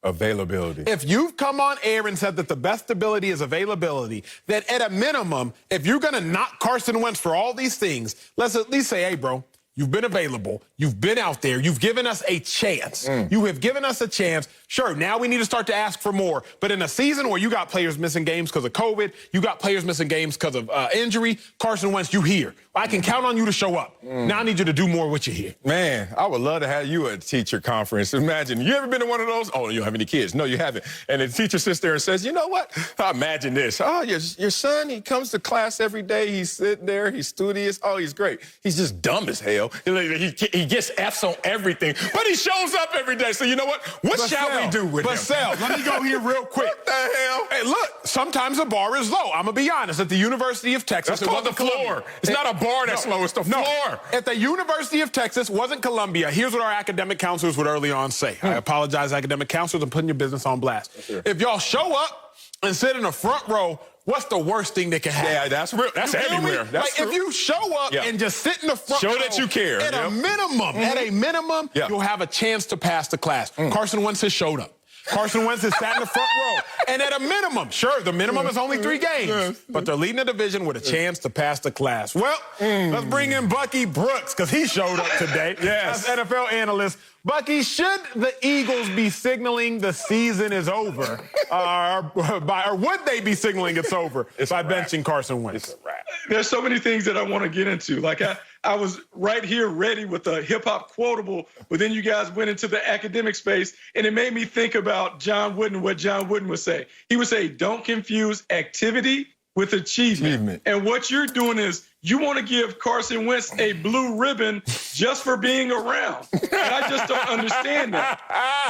Availability. If you've come on air and said that the best ability is availability, that at a minimum, if you're going to knock Carson Wentz for all these things, let's at least say, hey, bro, you've been available. You've been out there. You've given us a chance. You have given us a chance. Sure, now we need to start to ask for more. But in a season where you got players missing games because of COVID, you got players missing games because of injury, Carson Wentz, you here. I can count on you to show up. Now I need you to do more with you here. Man, I would love to have you at a teacher conference. Imagine, you ever been to one of those? Oh, you don't have any kids. No, you haven't. And the teacher sits there and says, you know what? Imagine this. Oh, your son, he comes to class every day. He's sitting there. He's studious. Oh, he's great. He's just dumb as hell. He gets F's on everything. But he shows up every day. So you know what? What shall we we do with him? But Sel, let me go here real quick. What the hell? Hey, look, sometimes the bar is low. I'm going to be honest. At the University of Texas, That's called the floor. Columbia. It's not a bar that's low. It's the floor. At the University of Texas, wasn't Columbia. Here's what our academic counselors would early on say. I apologize, academic counselors. I'm putting your business on blast. If y'all show up and sit in the front row, what's the worst thing that can happen? Yeah, that's real. That's everywhere. That's like, true. if you show up and just sit in the front row, that you care. At a minimum, you'll have a chance to pass the class. Carson Wentz has showed up. Carson Wentz has sat in the front row. And at a minimum, sure, the minimum is only 3 games, but they're leading the division with a chance to pass the class. Well, let's bring in Bucky Brooks, because he showed up today. Yes. As NFL analyst. Bucky, should the Eagles be signaling the season is over? Or would they be signaling it's over by benching Carson Wentz? It's a wrap. There's so many things that I want to get into. Like I was right here ready with a hip-hop quotable, but then you guys went into the academic space, and it made me think about John Wooden, what John Wooden would say. He would say, don't confuse activity with achievement. And what you're doing is you want to give Carson Wentz a blue ribbon just for being around. And I just don't understand that.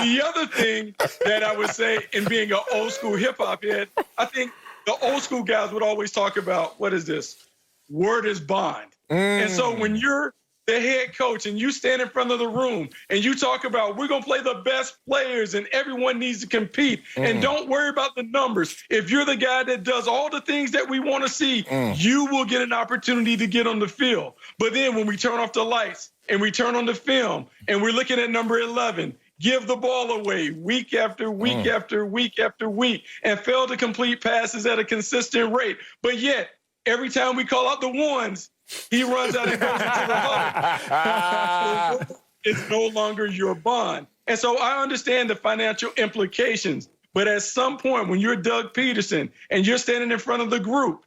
The other thing that I would say, in being an old school hip-hop head, I think the old school guys would always talk about, what is this? Word is bond. And so when you're the head coach and you stand in front of the room and you talk about, we're going to play the best players and everyone needs to compete and don't worry about the numbers. If you're the guy that does all the things that we want to see, you will get an opportunity to get on the field. But then when we turn off the lights and we turn on the film and we're looking at number 11, give the ball away week after week after week after week and fail to complete passes at a consistent rate. But yet, every time we call out the ones, he runs out and goes into the huddle. It's no longer your bond. And so I understand the financial implications. But at some point, when you're Doug Peterson and you're standing in front of the group,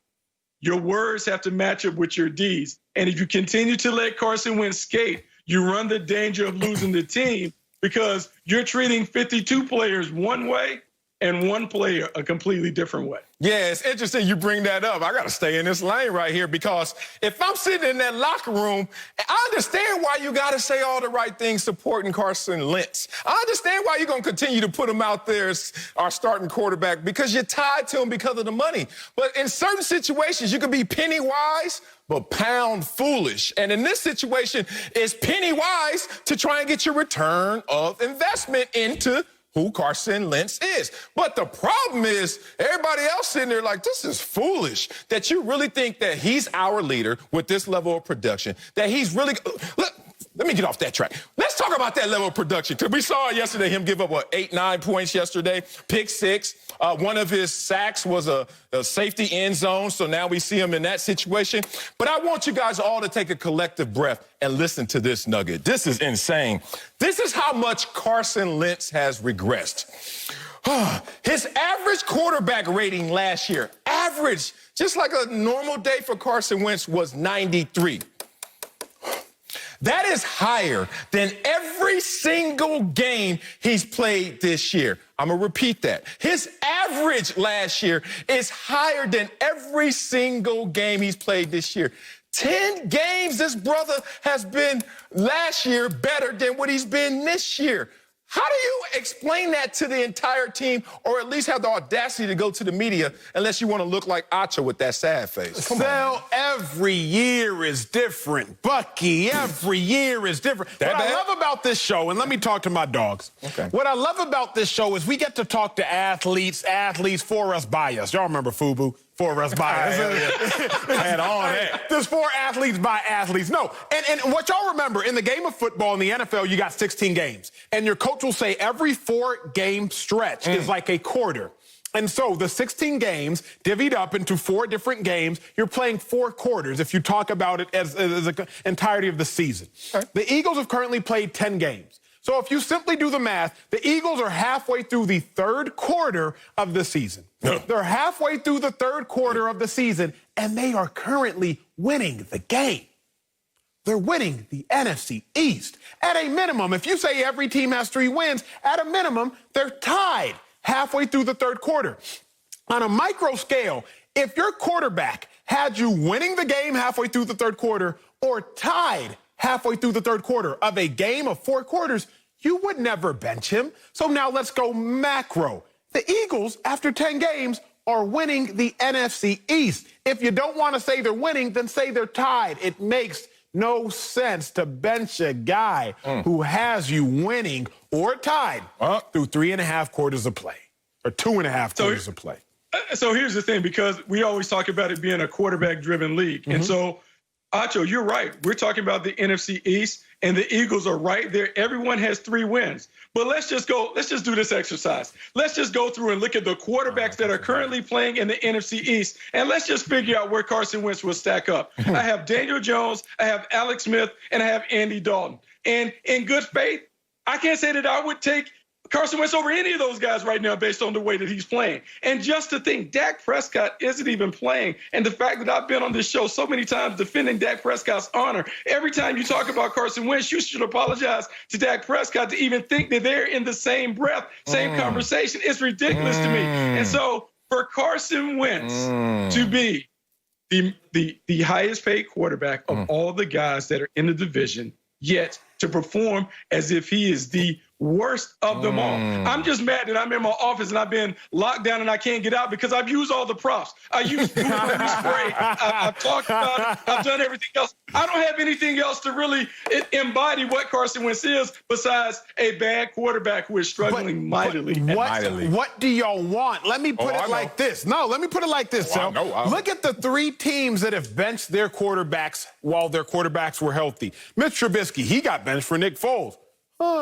your words have to match up with your deeds. And if you continue to let Carson Wentz skate, you run the danger of losing the team because you're treating 52 players one way and one player a completely different way. Yeah, it's interesting you bring that up. I got to stay in this lane right here because if I'm sitting in that locker room, I understand why you got to say all the right things supporting Carson Wentz. I understand why you're going to continue to put him out there as our starting quarterback because you're tied to him because of the money. But in certain situations, you can be penny wise, but pound foolish. And in this situation, it's penny wise to try and get your return of investment into who Carson Wentz is. But the problem is everybody else sitting there like, this is foolish that you really think that he's our leader with this level of production, that he's really... Let me get off that track. Let's talk about that level of production, because we saw yesterday him give up, 8-9 points yesterday, pick 6. One of his sacks was a safety end zone, so now we see him in that situation. But I want you guys all to take a collective breath and listen to this nugget. This is insane. This is how much Carson Wentz has regressed. His average quarterback rating last year, average, just like a normal day for Carson Wentz, was 93. That is higher than every single game he's played this year. I'm going to repeat that. His average last year is higher than every single game he's played this year. 10 games this brother has been last year better than what he's been this year. How do you explain that to the entire team, or at least have the audacity to go to the media, unless you want to look like Acha with that sad face? Come on. Every year is different. Bucky, every year is different. What I love about this show, and let me talk to my dogs. Okay. What I love about this show is we get to talk to athletes for us, by us. Y'all remember FUBU? For us, by us. And all that. There's 4 athletes by athletes. No, and what y'all remember, in the game of football in the NFL, you got 16 games. And your coach will say every 4-game stretch is like a quarter. And so the 16 games divvied up into 4 different games, you're playing 4 quarters if you talk about it as the entirety of the season. Okay. The Eagles have currently played 10 games. So if you simply do the math, the Eagles are halfway through the 3rd quarter of the season. They're halfway through the 3rd quarter of the season, and they are currently winning the game. They're winning the NFC East. At a minimum, if you say every team has 3 wins, at a minimum, they're tied halfway through the 3rd quarter. On a micro scale, if your quarterback had you winning the game halfway through the 3rd quarter or tied halfway through the 3rd quarter of a game of 4 quarters, you would never bench him. So now let's go macro. The Eagles, after 10 games, are winning the NFC East. If you don't want to say they're winning, then say they're tied. It makes no sense to bench a guy who has you winning or tied through 3.5 quarters of play, or 2.5 quarters of play. So here's the thing, because we always talk about it being a quarterback-driven league. And so, Acho, you're right. We're talking about the NFC East, and the Eagles are right there. Everyone has 3 wins. But let's just do this exercise. Let's just go through and look at the quarterbacks that are currently playing in the NFC East, and let's just figure out where Carson Wentz will stack up. I have Daniel Jones, I have Alex Smith, and I have Andy Dalton. And in good faith, I can't say that I would take Carson Wentz over any of those guys right now based on the way that he's playing. And just to think, Dak Prescott isn't even playing. And the fact that I've been on this show so many times defending Dak Prescott's honor, every time you talk about Carson Wentz, you should apologize to Dak Prescott to even think that they're in the same breath, same conversation. It's ridiculous to me. And so for Carson Wentz to be the highest paid quarterback of all the guys that are in the division, yet to perform as if he is the worst of them all. I'm just mad that I'm in my office and I've been locked down and I can't get out because I've used all the props. I used spray. I've talked about it. I've done everything else. I don't have anything else to really embody what Carson Wentz is besides a bad quarterback who is struggling mightily. What do y'all want? Let me put it like this. No, let me put it like this, Sal. Look at the 3 teams that have benched their quarterbacks while their quarterbacks were healthy. Mitch Trubisky, he got benched for Nick Foles.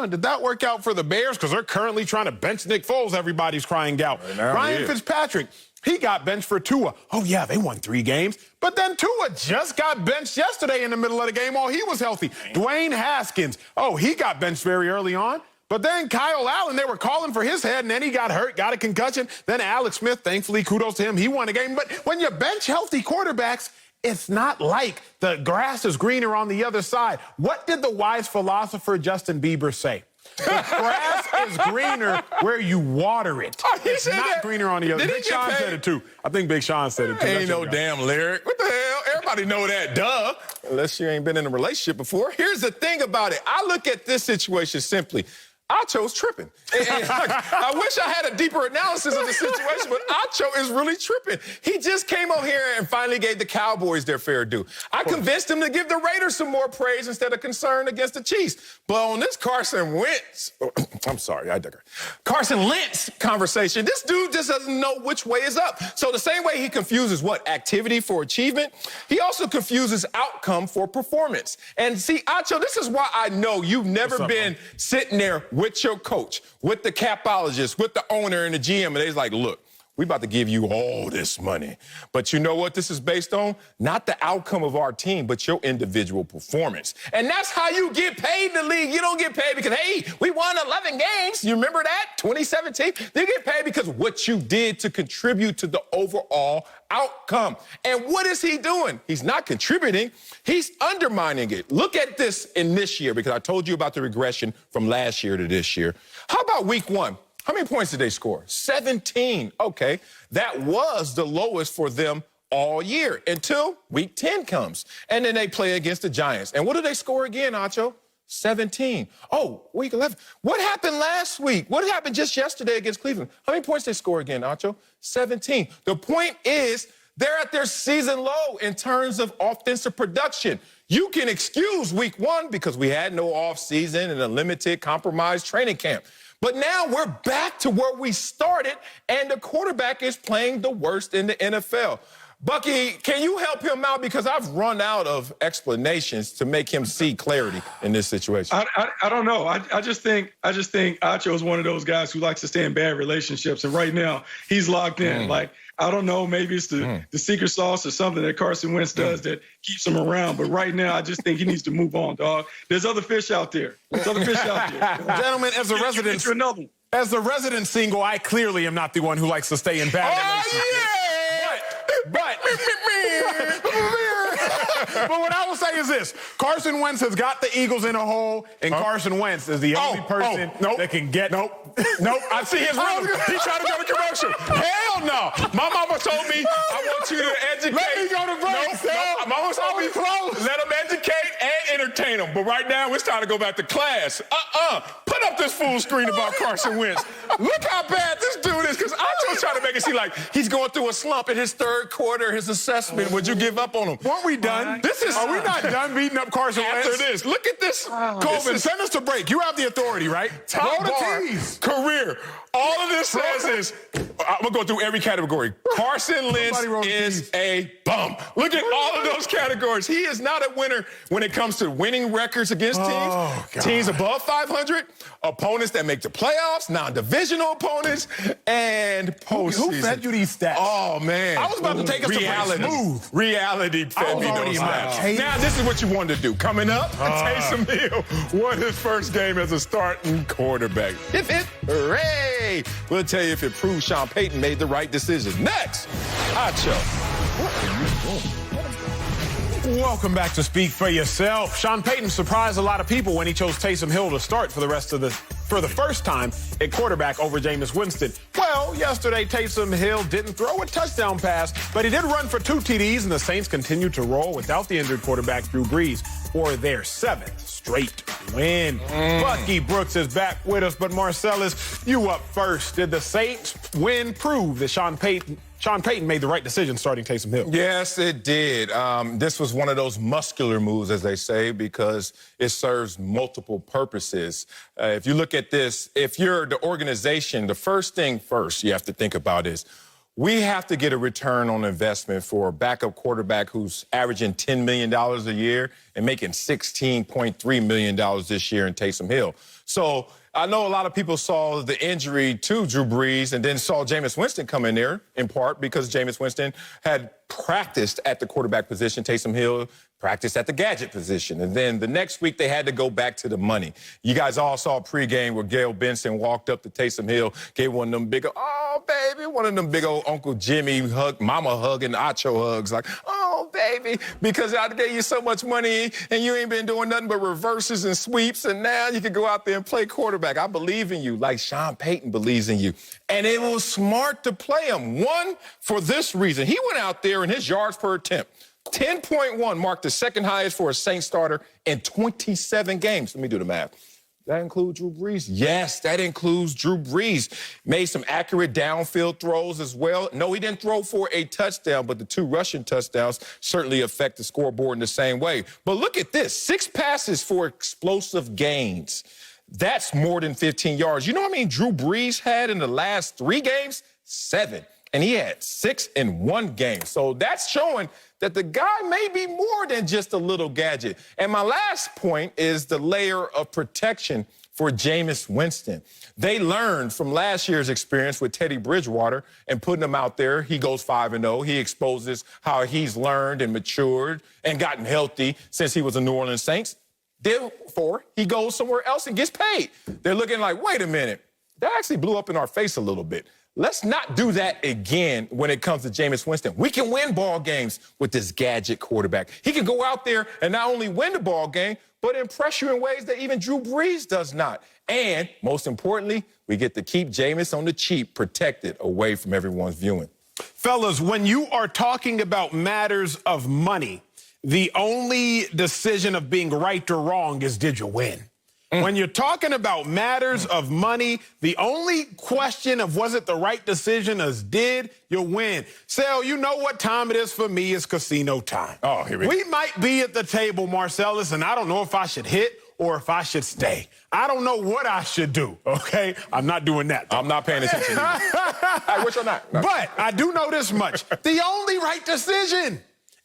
Did that work out for the Bears? Because they're currently trying to bench Nick Foles. Everybody's crying out. Ryan Fitzpatrick, he got benched for Tua. Oh, yeah, they won 3 games. But then Tua just got benched yesterday in the middle of the game while he was healthy. Dwayne Haskins, he got benched very early on. But then Kyle Allen, they were calling for his head, and then he got hurt, got a concussion. Then Alex Smith, thankfully, kudos to him, he won a game. But when you bench healthy quarterbacks, it's not like the grass is greener on the other side. What did the wise philosopher Justin Bieber say? The grass is greener where you water it. It's not greener on the other. Big Sean said it too. I think Big Sean said it too. Ain't no damn lyric. What the hell? Everybody know that, duh. Unless you ain't been in a relationship before. Here's the thing about it. I look at this situation simply. Acho's tripping. I wish I had a deeper analysis of the situation, but Acho is really tripping. He just came on here and finally gave the Cowboys their fair due. I convinced him to give the Raiders some more praise instead of concern against the Chiefs. But on this Carson Wentz, I'm sorry, I digress. Carson Wentz conversation, this dude just doesn't know which way is up. So the same way he confuses activity for achievement, he also confuses outcome for performance. And see, Acho, this is why I know you've never been sitting there with your coach, with the capologist, with the owner and the GM, and they's like, look, we about to give you all this money. But you know what this is based on? Not the outcome of our team, but your individual performance. And that's how you get paid in the league. You don't get paid because, hey, we won 11 games. You remember that? 2017? You get paid because what you did to contribute to the overall outcome. And what is he doing? He's not contributing. He's undermining it. Look at this in this year, because I told you about the regression from last year to this year. How about week 1? How many points did they score? 17. Okay, that was the lowest for them all year until week 10 comes. And then they play against the Giants. And what do they score again, Acho? 17. Oh, week 11. What happened last week? What happened just yesterday against Cleveland? How many points they score again, Acho? 17. The point is they're at their season low in terms of offensive production. You can excuse week 1 because we had no offseason and a limited compromised training camp. But now we're back to where we started, and the quarterback is playing the worst in the NFL. Bucky, can you help him out? Because I've run out of explanations to make him see clarity in this situation. I don't know. I just think Acho is one of those guys who likes to stay in bad relationships, and right now he's locked in. Like, I don't know, maybe it's the secret sauce or something that Carson Wentz does that keeps him around. But right now, I just think he needs to move on, dog. There's other fish out there. Gentlemen, as a resident single, I clearly am not the one who likes to stay in bad relationships. But what I will say is this. Carson Wentz has got the Eagles in a hole, and Carson Wentz is the only person that can get... Nope. I see his rhythm. He tried to go to commercial. Hell no. My mama told me, I want you to educate... Let me go to break, my mama told me, let him educate and entertain. entertain them. But right now, it's time to go back to class. Put up this full screen about Carson Wentz. Look how bad this dude is, because I was trying to make it seem like he's going through a slump in his third quarter, his assessment. Would you give up on him? Weren't we done? Are we not done beating up Carson Wentz? After this, look at this. Colvin, send us to break. You have the authority, right? Top Roll the bar, keys. career. All of this says is, I'm going to go through every category. Carson Wentz is a bum. Look at all of those categories. He is not a winner when it comes to winning records against teams. Teams above 500, opponents that make the playoffs, non-divisional opponents, and postseason. Who fed you these stats? Oh, man. I was about to take us reality. to smooth. Reality fed me those stats. Now, this is what you wanted to do. Coming up, Taysom Hill won his first game as a starting quarterback. Hip, hip, hooray! We'll tell you if it proves Sean Peyton made the right decision. Next, Acho. What are you doing? Welcome back to Speak for Yourself. Sean Payton surprised a lot of people when he chose Taysom Hill to start for the first time at quarterback over Jameis Winston. Well, yesterday Taysom Hill didn't throw a touchdown pass, but he did run for 2 TDs, and the Saints continued to roll without the injured quarterback Drew Brees for their 7th straight win. Bucky Brooks is back with us, but Marcellus, you up first. Did the Saints win prove that Sean Payton made the right decision starting Taysom Hill? Yes, it did. This was one of those muscular moves, as they say, because it serves multiple purposes. If you look at this, if you're the organization, the first thing first you have to think about is we have to get a return on investment for a backup quarterback who's averaging $10 million a year and making $16.3 million this year in Taysom Hill. So I know a lot of people saw the injury to Drew Brees and then saw Jameis Winston come in there, in part because Jameis Winston had practiced at the quarterback position. Taysom Hill practiced at the gadget position. And then the next week, they had to go back to the money. You guys all saw a pregame where Gail Benson walked up to Taysom Hill, gave one of them big, oh, baby, one of them big old Uncle Jimmy hug, mama hugging Acho hugs, like, oh, baby, because I gave you so much money and you ain't been doing nothing but reverses and sweeps, and now you can go out there and play quarterback. I believe in you like Sean Payton believes in you. And it was smart to play him. One, for this reason. He went out there and his yards per attempt, 10.1, marked the second highest for a Saints starter in 27 games. Let me do the math. That include Drew Brees? Yes, that includes Drew Brees. Made some accurate downfield throws as well. No, he didn't throw for a touchdown, but the 2 rushing touchdowns certainly affect the scoreboard in the same way. But look at this, 6 passes for explosive gains. That's more than 15 yards. You know what I mean? Drew Brees had in the last 3 games? 7. And he had 6 in 1 game. So that's showing that the guy may be more than just a little gadget. And my last point is the layer of protection for Jameis Winston. They learned from last year's experience with Teddy Bridgewater and putting him out there. He goes 5-0. He exposes how he's learned and matured and gotten healthy since he was a New Orleans Saints. Therefore, he goes somewhere else and gets paid. They're looking like, wait a minute, that actually blew up in our face a little bit. Let's not do that again when it comes to Jameis Winston. We can win ball games with this gadget quarterback. He can go out there and not only win the ball game, but impress you in ways that even Drew Brees does not. And most importantly, we get to keep Jameis on the cheap, protected away from everyone's viewing. Fellas, when you are talking about matters of money, the only decision of being right or wrong is, did you win? When you're talking about matters of money, the only question of was it the right decision is did you win? Sal, you know what time it is for me? It's casino time. Oh, here we go. We might be at the table, Marcellus, and I don't know if I should hit or if I should stay. I don't know what I should do, okay? I'm not doing that, though. I'm not paying attention. Hey, which one not? No. But I do know this much. The only right decision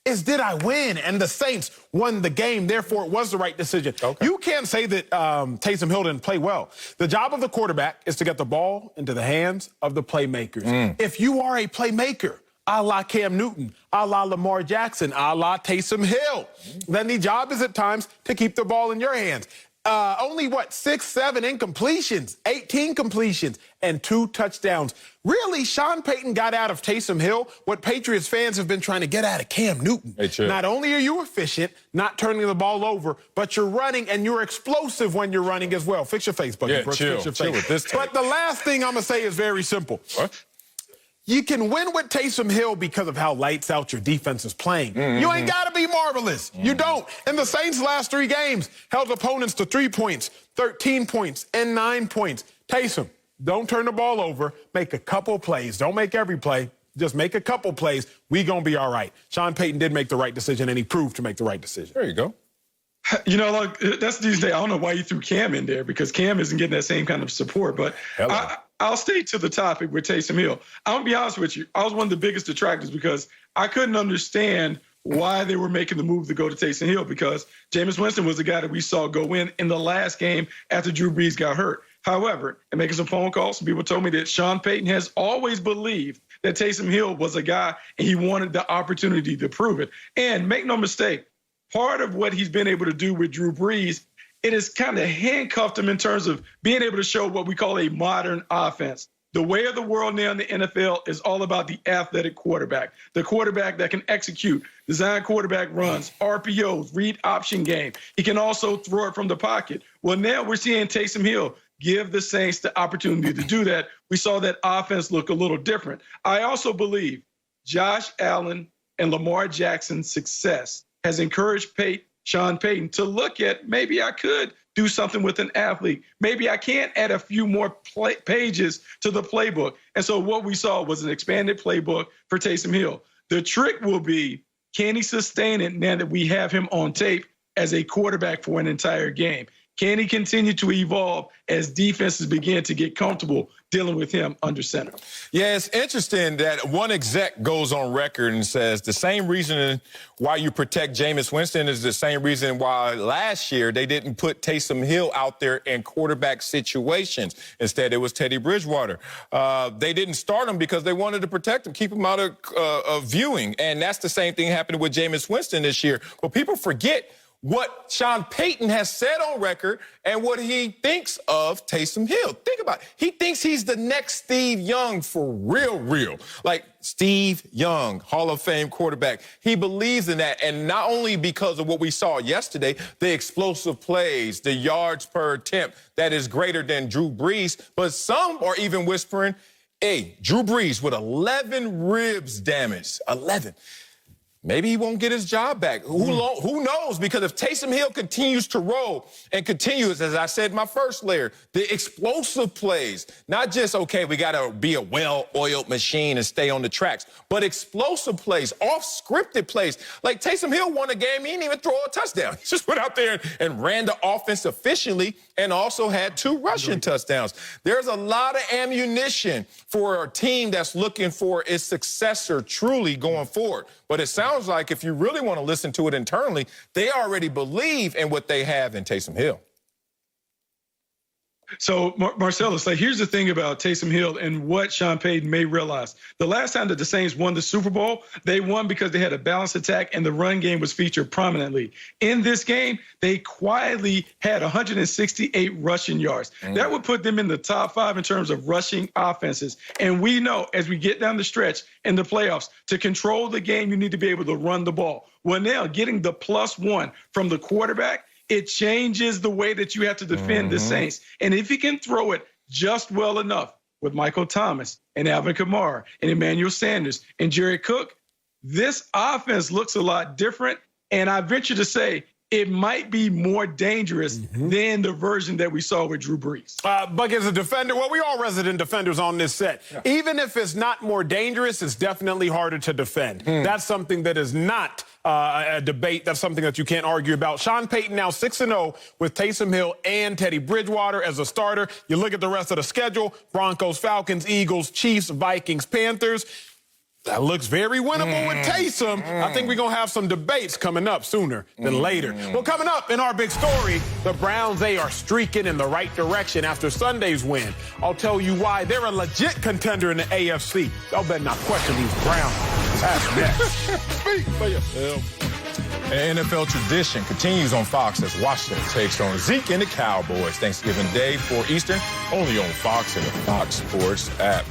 is did I win? And the Saints won the game, therefore it was the right decision. Okay. You can't say that Taysom Hill didn't play well. The job of the quarterback is to get the ball into the hands of the playmakers. If you are a playmaker, a la Cam Newton, a la Lamar Jackson, a la Taysom Hill, then the job is at times to keep the ball in your hands. Only, 6, 7 incompletions, 18 completions, and 2 touchdowns. Really, Sean Payton got out of Taysom Hill what Patriots fans have been trying to get out of Cam Newton. Hey, not only are you efficient, not turning the ball over, but you're running, and you're explosive when you're running as well. Fix your face, Bucky Brooks. Chill, Fix your chill face. with this tape. But the last thing I'm going to say is very simple. What? You can win with Taysom Hill because of how lights out your defense is playing. You ain't got to be marvelous. You don't. And the Saints' last 3 games held opponents to 3 points, 13 points, and 9 points. Taysom, don't turn the ball over. Make a couple plays. Don't make every play. Just make a couple plays. We going to be all right. Sean Payton did make the right decision, and he proved to make the right decision. There you go. You know, like, that's these days. I don't know why you threw Cam in there, because Cam isn't getting that same kind of support. But I'll stay to the topic with Taysom Hill. I'm going to be honest with you. I was one of the biggest detractors because I couldn't understand why they were making the move to go to Taysom Hill, because Jameis Winston was the guy that we saw go in the last game after Drew Brees got hurt. However, in making some phone calls, some people told me that Sean Payton has always believed that Taysom Hill was a guy, and he wanted the opportunity to prove it. And make no mistake, part of what he's been able to do with Drew Brees, it has kind of handcuffed him in terms of being able to show what we call a modern offense. The way of the world now in the NFL is all about the athletic quarterback, the quarterback that can execute, design quarterback runs, RPOs, read option game. He can also throw it from the pocket. Well, now we're seeing Taysom Hill give the Saints the opportunity to do that. We saw that offense look a little different. I also believe Josh Allen and Lamar Jackson's success has encouraged Sean Payton to look at, maybe I could do something with an athlete. Maybe I can add a few more pages to the playbook. And so what we saw was an expanded playbook for Taysom Hill. The trick will be, can he sustain it now that we have him on tape as a quarterback for an entire game? Can he continue to evolve as defenses begin to get comfortable dealing with him under center? Yeah, it's interesting that one exec goes on record and says the same reason why you protect Jameis Winston is the same reason why last year they didn't put Taysom Hill out there in quarterback situations. Instead, it was Teddy Bridgewater. They didn't start him because they wanted to protect him, keep him out of viewing. And that's the same thing happened with Jameis Winston this year. But people forget what Sean Payton has said on record and what he thinks of Taysom Hill. Think about it. He thinks he's the next Steve Young for real. Like Steve Young, Hall of Fame quarterback. He believes in that, and not only because of what we saw yesterday, the explosive plays, the yards per attempt that is greater than Drew Brees, but some are even whispering, hey, Drew Brees with 11 ribs damaged, 11. Maybe he won't get his job back. Who knows? Because if Taysom Hill continues to roll and continues, as I said in my first layer, the explosive plays, not just, okay, we got to be a well-oiled machine and stay on the tracks, but explosive plays, off-scripted plays. Like Taysom Hill won a game, he didn't even throw a touchdown. He just went out there and ran the offense efficiently and also had 2 rushing touchdowns. There's a lot of ammunition for a team that's looking for its successor truly going forward. But it sounds like if you really want to listen to it internally, they already believe in what they have in Taysom Hill. So, Marcellus, like, here's the thing about Taysom Hill and what Sean Payton may realize. The last time that the Saints won the Super Bowl, they won because they had a balanced attack and the run game was featured prominently. In this game, they quietly had 168 rushing yards. That would put them in the top 5 in terms of rushing offenses. And we know as we get down the stretch in the playoffs, to control the game, you need to be able to run the ball. Well, now getting the +1 from the quarterback, it changes the way that you have to defend the Saints. And if he can throw it just well enough with Michael Thomas and Alvin Kamara and Emmanuel Sanders and Jared Cook, this offense looks a lot different. And I venture to say it might be more dangerous than the version that we saw with Drew Brees. Buck, as a defender, well, we all resident defenders on this set. Yeah. Even if it's not more dangerous, it's definitely harder to defend. That's something that is not a debate. That's something that you can't argue about. Sean Payton now 6-0 with Taysom Hill and Teddy Bridgewater as a starter. You look at the rest of the schedule: Broncos, Falcons, Eagles, Chiefs, Vikings, Panthers. That looks very winnable with Taysom. I think we're going to have some debates coming up sooner than later. Well, coming up in our big story, the Browns, they are streaking in the right direction after Sunday's win. I'll tell you why they're a legit contender in the AFC. Y'all better not question these Browns. That's next. Speak for yourself. An NFL tradition continues on Fox as Washington takes on Zeke and the Cowboys. Thanksgiving Day, 4 Eastern, only on Fox and the Fox Sports app.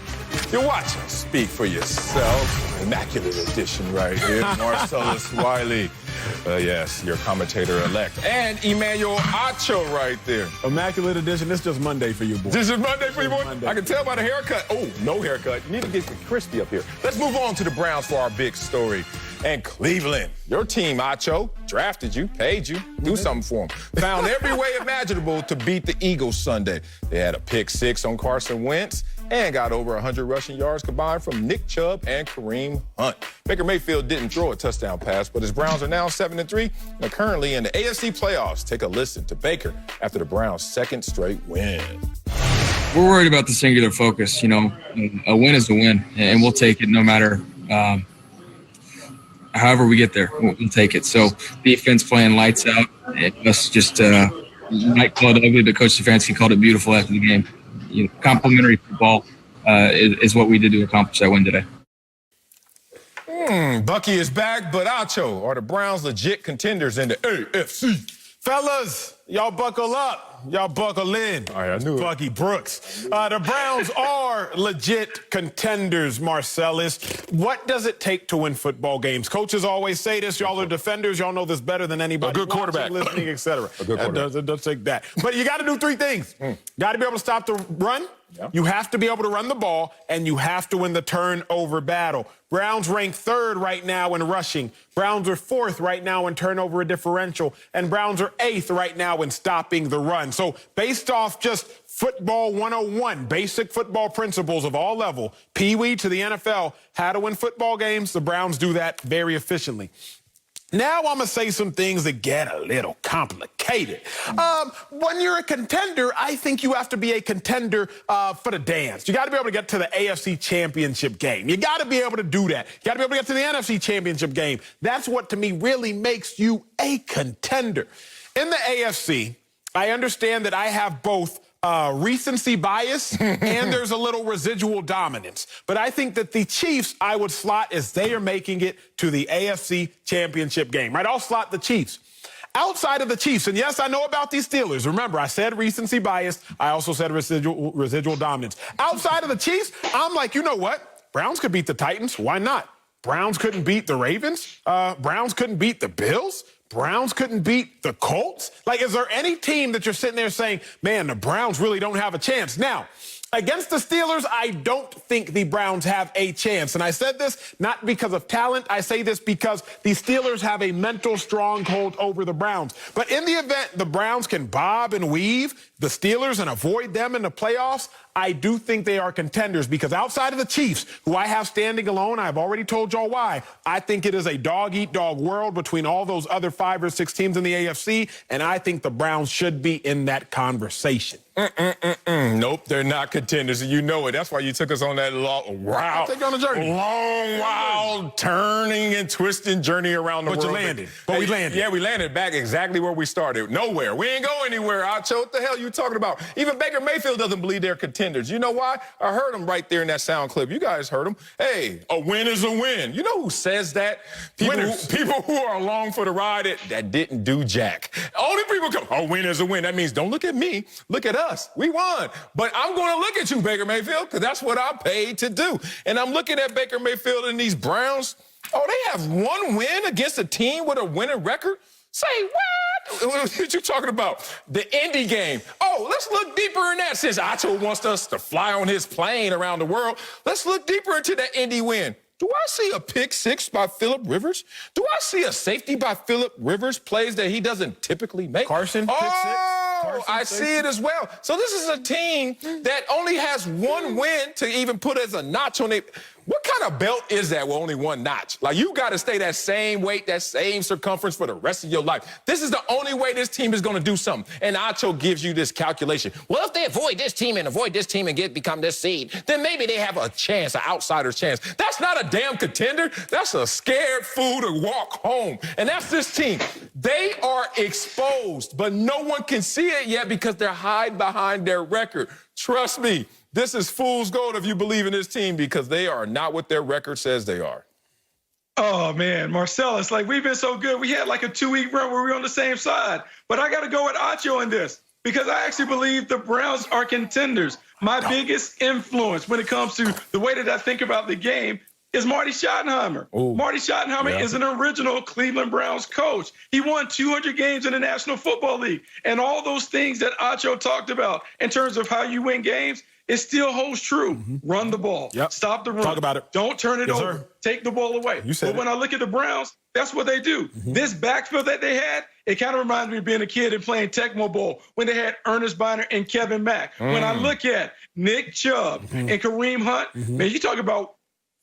You're watching Speak for Yourself. Immaculate edition right here. Marcellus Wiley. Yes, your commentator-elect. And Emmanuel Acho right there. Immaculate edition. This is just Monday for you, boy. This is Monday for you, boy? Monday. I can tell by the haircut. Oh, no haircut. You need to get crispy up here. Let's move on to the Browns for our big story. And Cleveland, your team, Acho, drafted you, paid you, do something for them. Found every way imaginable to beat the Eagles Sunday. They had a pick 6 on Carson Wentz and got over 100 rushing yards combined from Nick Chubb and Kareem Hunt. Baker Mayfield didn't throw a touchdown pass, but his Browns are now 7-3 and are currently in the AFC playoffs. Take a listen to Baker after the Browns' second straight win. We're worried about the singular focus. You know, a win is a win, and we'll take it no matter however we get there. We'll take it. So defense playing lights out. Us just might call it ugly, but Coach Stefanski called it beautiful after the game. You know, complimentary football is what we did to accomplish that win today. Bucky is back, but Acho, are the Browns legit contenders in the AFC? Fellas, y'all buckle up. Y'all buckle in. All right, I knew it. Bucky Brooks. The Browns are legit contenders, Marcellus. What does it take to win football games? Coaches always say this. Y'all are defenders. Y'all know this better than anybody. A good quarterback. Listening, etc. A good quarterback. It does take that. But you got to do 3 things. Got to be able to stop the run. Yeah. You have to be able to run the ball, and you have to win the turnover battle. Browns rank 3rd right now in rushing. Browns are 4th right now in turnover differential. And Browns are 8th right now in stopping the run. So based off just football 101, basic football principles of all level, Pee-wee to the NFL, how to win football games, the Browns do that very efficiently. Now I'm going to say some things that get a little complicated. When you're a contender, I think you have to be a contender for the dance. You got to be able to get to the AFC Championship game. You got to be able to do that. You got to be able to get to the NFC Championship game. That's what, to me, really makes you a contender. In the AFC, I understand that I have both recency bias and there's a little residual dominance. But I think that the Chiefs, I would slot as they are making it to the AFC Championship game, right? I'll slot the Chiefs. Outside of the Chiefs, and yes, I know about these Steelers. Remember, I said recency bias. I also said residual dominance. Outside of the Chiefs, I'm like, you know what? Browns could beat the Titans. Why not? Browns couldn't beat the Ravens. Browns couldn't beat the Bills. Browns couldn't beat the Colts? Like, is there any team that you're sitting there saying, man, the Browns really don't have a chance? Now, against the Steelers, I don't think the Browns have a chance. And I said this not because of talent. I say this because the Steelers have a mental stronghold over the Browns. But in the event the Browns can bob and weave the Steelers and avoid them in the playoffs, I do think they are contenders because outside of the Chiefs, who I have standing alone, I've already told y'all why, I think it is a dog-eat-dog world between all those other 5 or 6 teams in the AFC, and I think the Browns should be in that conversation. Nope, they're not contenders, and you know it. That's why you took us on that long, wild, turning and twisting journey around the world. But you landed. But we landed. Yeah, we landed back exactly where we started. Nowhere. We ain't go anywhere, Acho. What the hell are you talking about? Even Baker Mayfield doesn't believe they're contenders. You know why? I heard him right there in that sound clip. You guys heard him. Hey, a win is a win. You know who says that? People who are along for the ride that didn't do jack. Only people come, a win is a win. That means don't look at me. Look at us. We won. But I'm going to look at you, Baker Mayfield, because that's what I paid to do. And I'm looking at Baker Mayfield and these Browns. Oh, they have 1 win against a team with a winning record? Say what? What you talking about? The Indy game. Oh, let's look deeper in that. Since Acho wants us to fly on his plane around the world, let's look deeper into that Indy win. Do I see a pick 6 by Phillip Rivers? Do I see a safety by Phillip Rivers, plays that he doesn't typically make? Carson, pick 6. Oh, I see it as well. So this is a team that only has 1 win to even put as a notch on it. What kind of belt is that with only 1 notch? Like, you got to stay that same weight, that same circumference for the rest of your life. This is the only way this team is going to do something. And Acho gives you this calculation. Well, if they avoid this team and become this seed, then maybe they have a chance, an outsider's chance. That's not a damn contender. That's a scared fool to walk home. And that's this team. They are exposed, but no one can see it yet because they're hiding behind their record. Trust me. This is fool's gold if you believe in this team because they are not what their record says they are. Oh, man, Marcellus, like, we've been so good. We had like a 2-week run where we were on the same side. But I got to go with Acho in this because I actually believe the Browns are contenders. My biggest influence when it comes to the way that I think about the game is Marty Schottenheimer. Ooh. Marty Schottenheimer is an original Cleveland Browns coach. He won 200 games in the National Football League. And all those things that Acho talked about in terms of how you win games, it still holds true. Run the ball. Stop the run. Talk about it. Don't turn it over. Sir. Take the ball away. You said but when I look at the Browns, that's what they do. This backfield that they had, it kind of reminds me of being a kid and playing Tecmo Bowl when they had Ernest Biner and Kevin Mack. When I look at Nick Chubb and Kareem Hunt, man, you talk about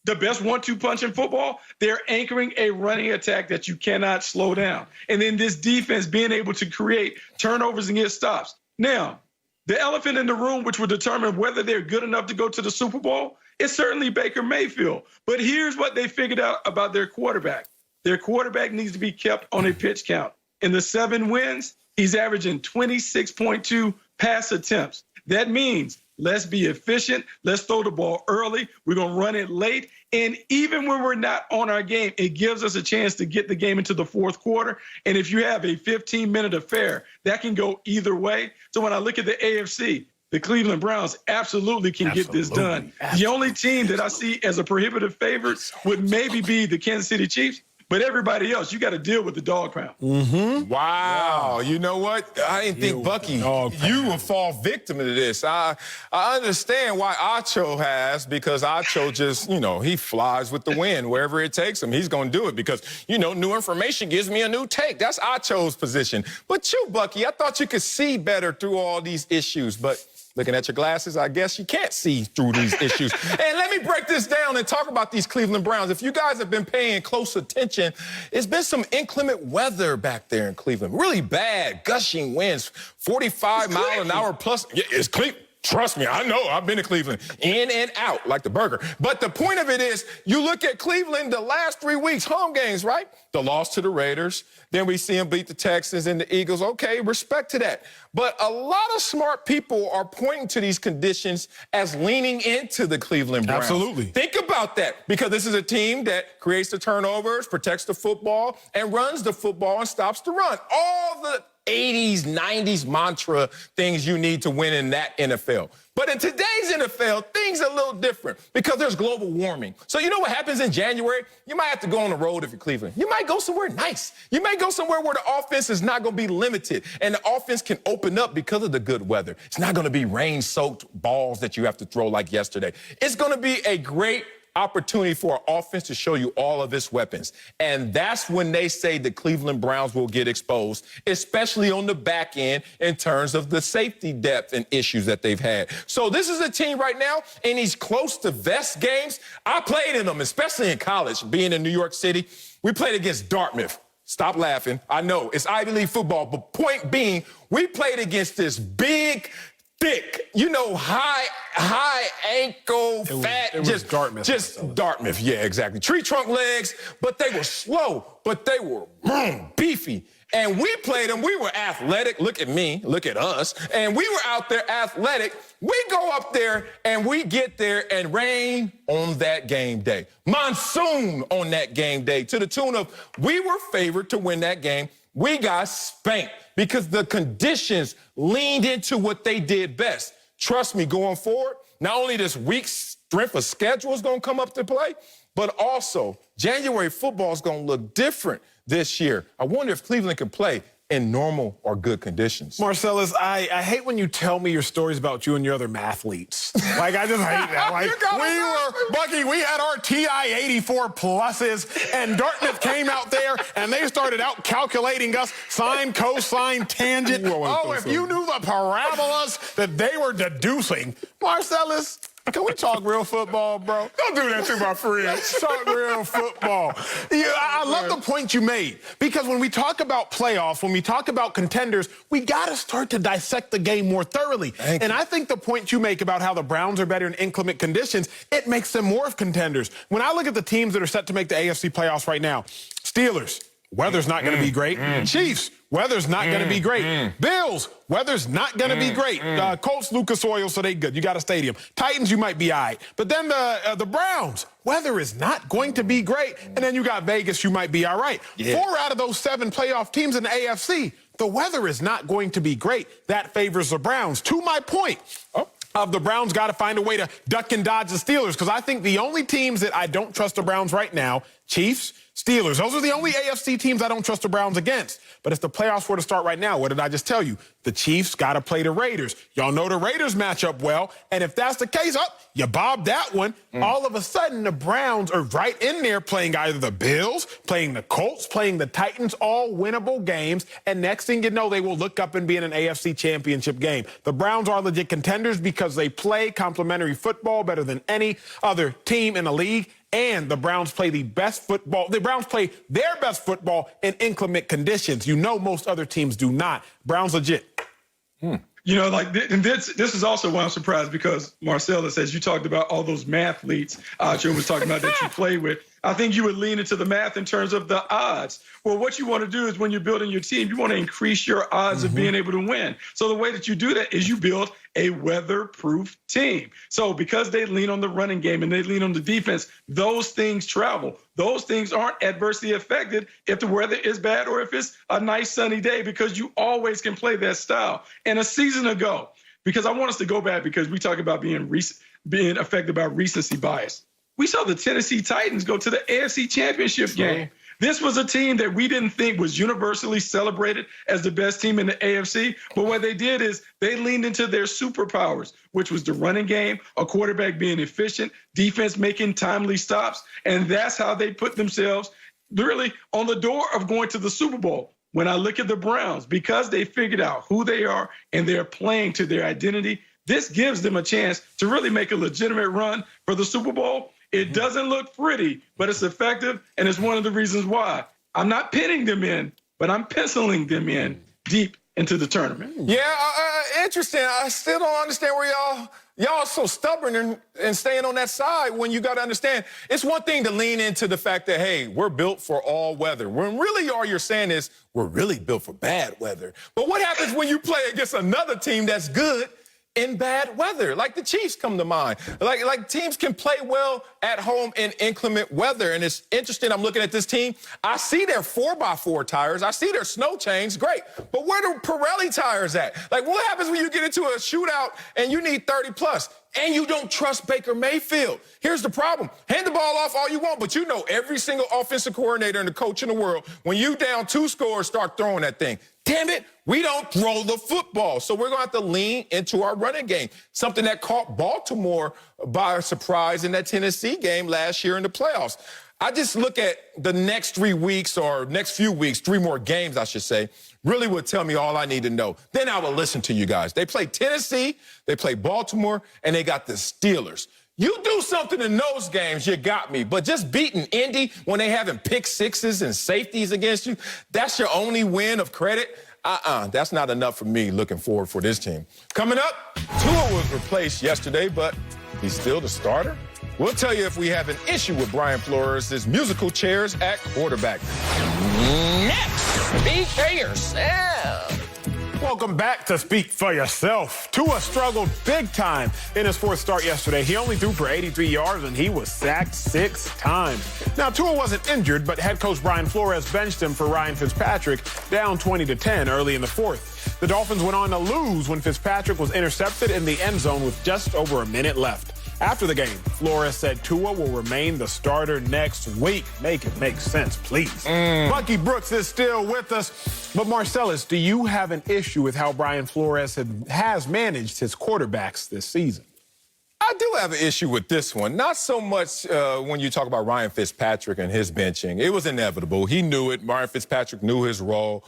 the best 1-2 punch in football. They're anchoring a running attack that you cannot slow down. And then this defense being able to create turnovers and get stops. Now, the elephant in the room, which will determine whether they're good enough to go to the Super Bowl, is certainly Baker Mayfield. But here's what they figured out about their quarterback. Their quarterback needs to be kept on a pitch count. In the 7 wins, he's averaging 26.2 pass attempts. That means let's be efficient. Let's throw the ball early. We're going to run it late. And even when we're not on our game, it gives us a chance to get the game into the fourth quarter. And if you have a 15-minute affair, that can go either way. So when I look at the AFC, the Cleveland Browns absolutely can get this done. The only team that I see as a prohibitive favorite would maybe be the Kansas City Chiefs. But everybody else, you got to deal with the dog pound. Wow. You know what? I didn't think, Bucky, you would fall victim to this. I understand why Acho has, because Acho just, he flies with the wind. Wherever it takes him, he's going to do it because, new information gives me a new take. That's Acho's position. But you, Bucky, I thought you could see better through all these issues. But looking at your glasses, I guess you can't see through these issues. And let me break this down and talk about these Cleveland Browns. If you guys have been paying close attention, it's been some inclement weather back there in Cleveland. Really bad, gushing winds, 45-mile-an-hour plus. Yeah, it's Cleveland. Trust me, I know. I've been to Cleveland, in and out, like the burger. But the point of it is, you look at Cleveland the last 3 weeks, home games, right? The loss to the Raiders. Then we see them beat the Texans and the Eagles. Okay, respect to that. But a lot of smart people are pointing to these conditions as leaning into the Cleveland Browns. Absolutely. Think about that, because this is a team that creates the turnovers, protects the football, and runs the football and stops the run. All the 80s, 90s mantra things you need to win in that NFL. But in today's NFL, things are a little different because there's global warming. So you know what happens in January? You might have to go on the road if you're Cleveland. You might go somewhere nice. You may go somewhere where the offense is not going to be limited and the offense can open up because of the good weather. It's not going to be rain-soaked balls that you have to throw like yesterday. It's going to be a great opportunity for our offense to show you all of its weapons. And that's when they say the Cleveland Browns will get exposed, especially on the back end in terms of the safety depth and issues that they've had. So this is a team right now in these close to vest games. I played in them, especially in college, being in New York City. We played against Dartmouth. Stop laughing. I know it's Ivy League football, but point being, we played against this big, thick, high ankle, fat, just Dartmouth. Just Dartmouth, yeah, exactly. Tree trunk legs, but they were slow, but they were beefy. And we played them. We were athletic. Look at me. Look at us. And we were out there athletic. We go up there and we get there and rain on that game day. Monsoon on that game day, to the tune of we were favored to win that game. We got spanked because the conditions leaned into what they did best. Trust me, going forward, not only this week's strength of schedule is going to come up to play, but also January football is going to look different this year. I wonder if Cleveland can play in normal or good conditions. Marcellus, I hate when you tell me your stories about you and your other mathletes. Like, I just hate that. Like, Bucky, we had our TI 84 pluses, and Dartmouth came out there, and they started out calculating us sine, cosine, tangent. Oh, if you knew the parabolas that they were deducing. Marcellus, can we talk real football, bro? Don't do that to my friends. Talk real football. Yeah, I love the point you made, because when we talk about playoffs, when we talk about contenders, we got to start to dissect the game more thoroughly. And I think the point you make about how the Browns are better in inclement conditions, it makes them more of contenders. When I look at the teams that are set to make the AFC playoffs right now, Steelers, weather's not going to be great. Chiefs, weather's not going to be great. Bills, weather's not going to be great. Colts, Lucas Oil, so they good. You got a stadium. Titans, you might be all right. But then the Browns, weather is not going to be great. And then you got Vegas, you might be all right. 4 out of those 7 playoff teams in the AFC, the weather is not going to be great. That favors the Browns. To my point, of the Browns got to find a way to duck and dodge the Steelers, because I think the only teams that I don't trust the Browns right now, Chiefs, Steelers, those are the only AFC teams I don't trust the Browns against. But if the playoffs were to start right now, what did I just tell you? The Chiefs got to play the Raiders. Y'all know the Raiders match up well, and if that's the case, you bob that one. All of a sudden, the Browns are right in there playing either the Bills, playing the Colts, playing the Titans, all winnable games, and next thing you know, they will look up and be in an AFC championship game. The Browns are legit contenders because they play complementary football better than any other team in the league. And the Browns play the best football. The Browns play their best football in inclement conditions. You know most other teams do not. Browns legit. You know, like, and this is also why I'm surprised, because Marcella says you talked about all those mathletes Joe was talking about that you play with. I think you would lean into the math in terms of the odds. Well, what you want to do is when you're building your team, you want to increase your odds of being able to win. So the way that you do that is you build a weather-proof team. So because they lean on the running game and they lean on the defense, those things travel. Those things aren't adversely affected if the weather is bad or if it's a nice sunny day, because you always can play that style. And a season ago, because I want us to go back, because we talk about being affected by recency bias. We saw the Tennessee Titans go to the AFC Championship game. This was a team that we didn't think was universally celebrated as the best team in the AFC. But what they did is they leaned into their superpowers, which was the running game, a quarterback being efficient, defense making timely stops. And that's how they put themselves really on the door of going to the Super Bowl. When I look at the Browns, because they figured out who they are and they're playing to their identity, this gives them a chance to really make a legitimate run for the Super Bowl. It doesn't look pretty, but it's effective, and it's one of the reasons why I'm not pinning them in, but I'm penciling them in deep into the tournament. Yeah, interesting. I still don't understand where y'all so stubborn and staying on that side, when you got to understand it's one thing to lean into the fact that, hey, we're built for all weather. When really all you're saying is we're really built for bad weather. But what happens when you play against another team that's good in bad weather? Like the Chiefs come to mind. Like teams can play well at home in inclement weather. And it's interesting, I'm looking at this team. I see their 4x4 tires. I see their snow chains. Great. But where do Pirelli tires at? Like, what happens when you get into a shootout and you need 30 plus and you don't trust Baker Mayfield? Here's the problem. Hand the ball off all you want, but you know every single offensive coordinator and the coach in the world, when you down 2 scores, start throwing that thing. Damn it, we don't throw the football. So we're going to have to lean into our running game, something that caught Baltimore by surprise in that Tennessee game last year in the playoffs. I just look at the next 3 weeks, or next few weeks, 3 more games, I should say, really would tell me all I need to know. Then I will listen to you guys. They play Tennessee, they play Baltimore, and they got the Steelers. You do something in those games, you got me. But just beating Indy when they having pick sixes and safeties against you, that's your only win of credit? That's not enough for me looking forward for this team. Coming up, Tua was replaced yesterday, but he's still the starter. We'll tell you if we have an issue with Brian Flores' musical chairs at quarterback. Next, speak for yourself. Welcome back to Speak for Yourself. Tua struggled big time in his 4th start yesterday. He only threw for 83 yards, and he was sacked 6 times. Now, Tua wasn't injured, but head coach Brian Flores benched him for Ryan Fitzpatrick, down 20-10 early in the 4th. The Dolphins went on to lose when Fitzpatrick was intercepted in the end zone with just over a minute left. After the game, Flores said Tua will remain the starter next week. Make it make sense, please. Bucky Brooks is still with us. But Marcellus, do you have an issue with how Brian Flores has managed his quarterbacks this season? I do have an issue with this one. Not so much when you talk about Ryan Fitzpatrick and his benching. It was inevitable. He knew it. Ryan Fitzpatrick knew his role.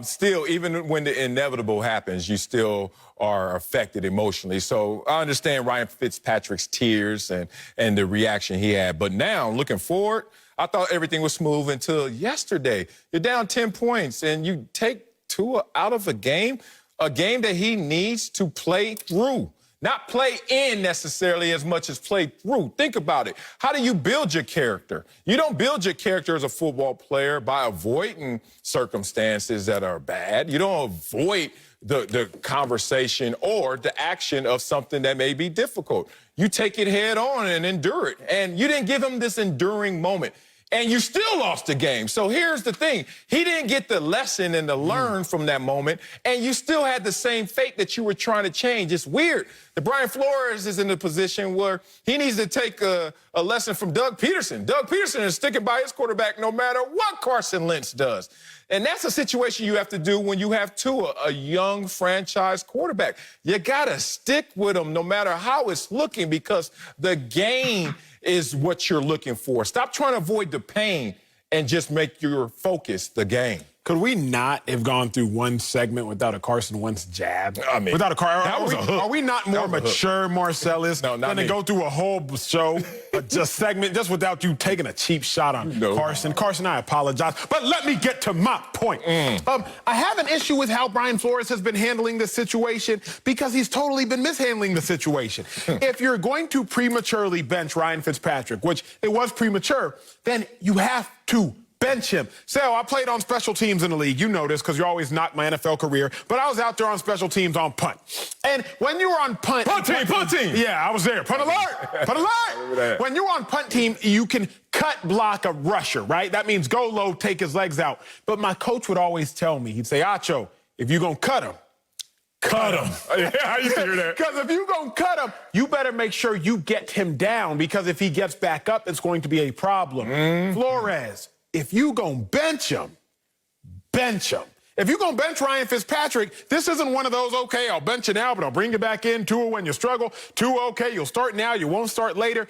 Still, even when the inevitable happens, you still are affected emotionally. So I understand Ryan Fitzpatrick's tears and the reaction he had. But now, looking forward, I thought everything was smooth until yesterday. You're down 10 points, and you take Tua out of a game that he needs to play through. Not play in necessarily as much as play through. Think about it. How do you build your character? You don't build your character as a football player by avoiding circumstances that are bad. You don't avoid the conversation or the action of something that may be difficult. You take it head on and endure it. And you didn't give him this enduring moment. and you still lost the game. So here's the thing. He didn't get the lesson and the learn from that moment, and you still had the same fate that you were trying to change. It's weird. The Brian Flores is in a position where he needs to take a lesson from Doug Peterson. Doug Peterson is sticking by his quarterback no matter what Carson Wentz does. And that's a situation you have to do when you have Tua, a young franchise quarterback. You got to stick with him no matter how it's looking, because the game is what you're looking for. Stop trying to avoid the pain and just make your focus the game. Could we not have gone through one segment without a Carson Wentz jab? I mean, without a car, that was a hook. Are we not more mature, Marcellus, than to go through a whole show, just segment, just without you taking a cheap shot on Carson? Carson, I apologize, but let me get to my point. I have an issue with how Brian Flores has been handling this situation, because he's totally been mishandling the situation. If you're going to prematurely bench Ryan Fitzpatrick, which it was premature, then you have to bench him. So I played on special teams in the league. You know this because you always knocked my NFL career. But I was out there on special teams on punt. And when you were on punt team. Yeah, I was there. Punt alert. Punt alert. When you're on punt team, you can cut block a rusher, right? That means go low, take his legs out. But my coach would always tell me, he'd say, Acho, if you're going to cut him, cut him. Yeah, I used to hear that. Because if you're going to cut him, you better make sure you get him down, because if he gets back up, it's going to be a problem. Flores, if you gonna bench him, bench him. If you're gonna bench Ryan Fitzpatrick, this isn't one of those, okay, I'll bench you now, but I'll bring you back in. Tua when you struggle. Tua, okay, you'll start now, you won't start later.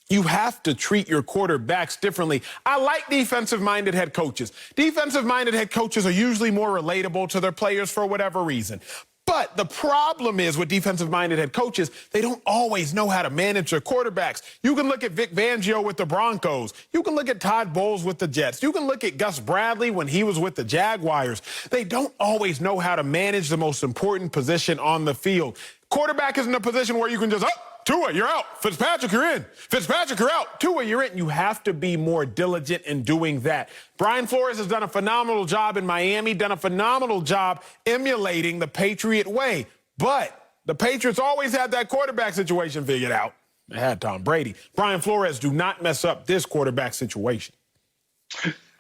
You have to treat your quarterbacks differently. I like defensive-minded head coaches. Defensive-minded head coaches are usually more relatable to their players for whatever reason. But the problem is with defensive-minded head coaches, they don't always know how to manage their quarterbacks. You can look at Vic Fangio with the Broncos. You can look at Todd Bowles with the Jets. You can look at Gus Bradley when he was with the Jaguars. They don't always know how to manage the most important position on the field. Quarterback isn't a position where you can just, Tua, you're out. Fitzpatrick, you're in. Fitzpatrick, you're out. Tua, you're in. You have to be more diligent in doing that. Brian Flores has done a phenomenal job in Miami, done a phenomenal job emulating the Patriot way. But the Patriots always had that quarterback situation figured out. They had Tom Brady. Brian Flores, do not mess up this quarterback situation.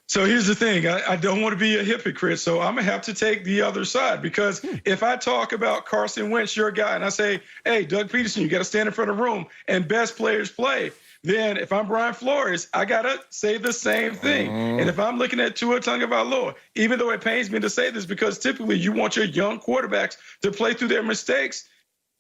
So here's the thing. I don't want to be a hypocrite, so I'm going to have to take the other side, because if I talk about Carson Wentz, your guy, and I say, hey, Doug Peterson, you got to stand in front of the room and best players play, then if I'm Brian Flores, I got to say the same thing. And if I'm looking at Tua Tagovailoa, even though it pains me to say this, because typically you want your young quarterbacks to play through their mistakes,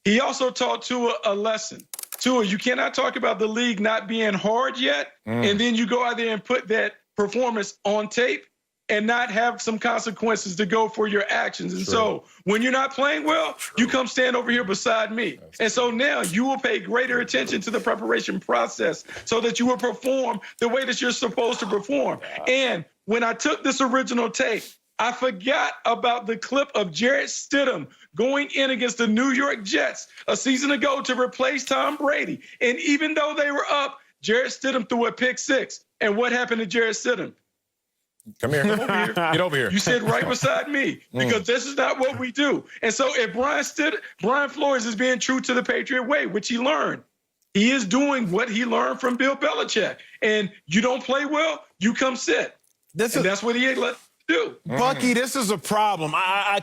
he also taught Tua a lesson. Tua, you cannot talk about the league not being hard yet, and then you go out there and put that performance on tape and not have some consequences to go for your actions. And so when you're not playing well, you come stand over here beside me. And so now you will pay greater attention to the preparation process so that you will perform the way that you're supposed to perform. And when I took this original tape, I forgot about the clip of Jarrett Stidham going in against the New York Jets a season ago to replace Tom Brady. And even though they were up, Jarrett Stidham threw a pick six. And what happened to Jarrett Stidham? Come here. Come over here. Get over here. You sit right beside me, because this is not what we do. And so if Brian Flores is being true to the Patriot way, which he learned, he is doing what he learned from Bill Belichick. And you don't play well, you come sit. That's what he let do. Bucky, this is a problem. I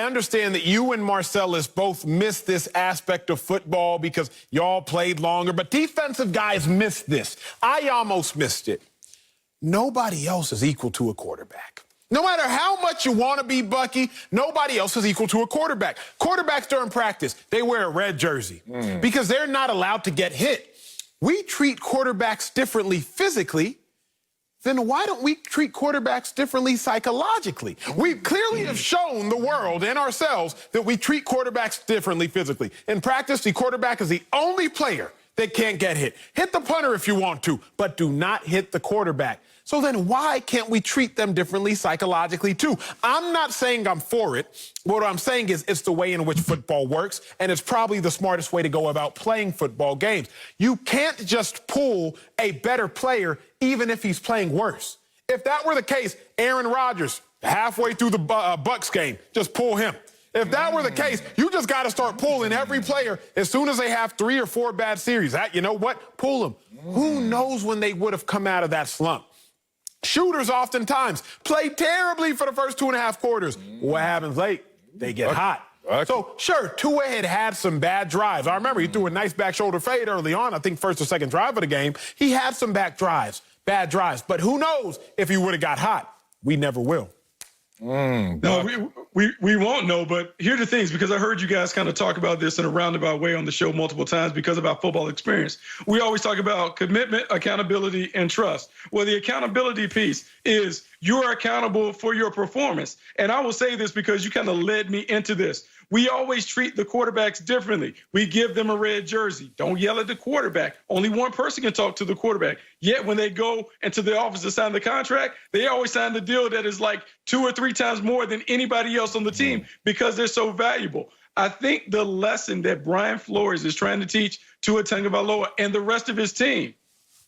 understand that you and Marcellus both missed this aspect of football because y'all played longer, but defensive guys miss this. I almost missed it. Nobody else is equal to a quarterback. No matter how much you want to be, Bucky, nobody else is equal to a quarterback. Quarterbacks during practice, they wear a red jersey because they're not allowed to get hit. We treat quarterbacks differently physically. Then why don't we treat quarterbacks differently psychologically? We clearly have shown the world and ourselves that we treat quarterbacks differently physically. In practice, the quarterback is the only player that can't get hit. Hit the punter if you want to, but do not hit the quarterback. So then why can't we treat them differently psychologically too? I'm not saying I'm for it. What I'm saying is it's the way in which football works, and it's probably the smartest way to go about playing football games. You can't just pull a better player even if he's playing worse. If that were the case, Aaron Rodgers, halfway through the Bucs game, just pull him. If that were the case, you just got to start pulling every player as soon as they have 3 or 4 bad series. You know what? Pull them. Who knows when they would have come out of that slump? Shooters oftentimes play terribly for the first 2.5 quarters. What happens late? They get hot. So, sure, Tua had some bad drives. I remember he threw a nice back shoulder fade early on, I think first or second drive of the game. He had some bad drives. But who knows if he would have got hot? We never will. No, we won't know, but here are the things, because I heard you guys kind of talk about this in a roundabout way on the show multiple times because of our football experience. We always talk about commitment, accountability, and trust. Well, the accountability piece is you're accountable for your performance. And I will say this because you kind of led me into this. We always treat the quarterbacks differently. We give them a red jersey. Don't yell at the quarterback. Only one person can talk to the quarterback. Yet when they go into the office to sign the contract, they always sign the deal that is like 2 or 3 times more than anybody else on the team because they're so valuable. I think the lesson that Brian Flores is trying to teach Tua Tagovailoa and the rest of his team,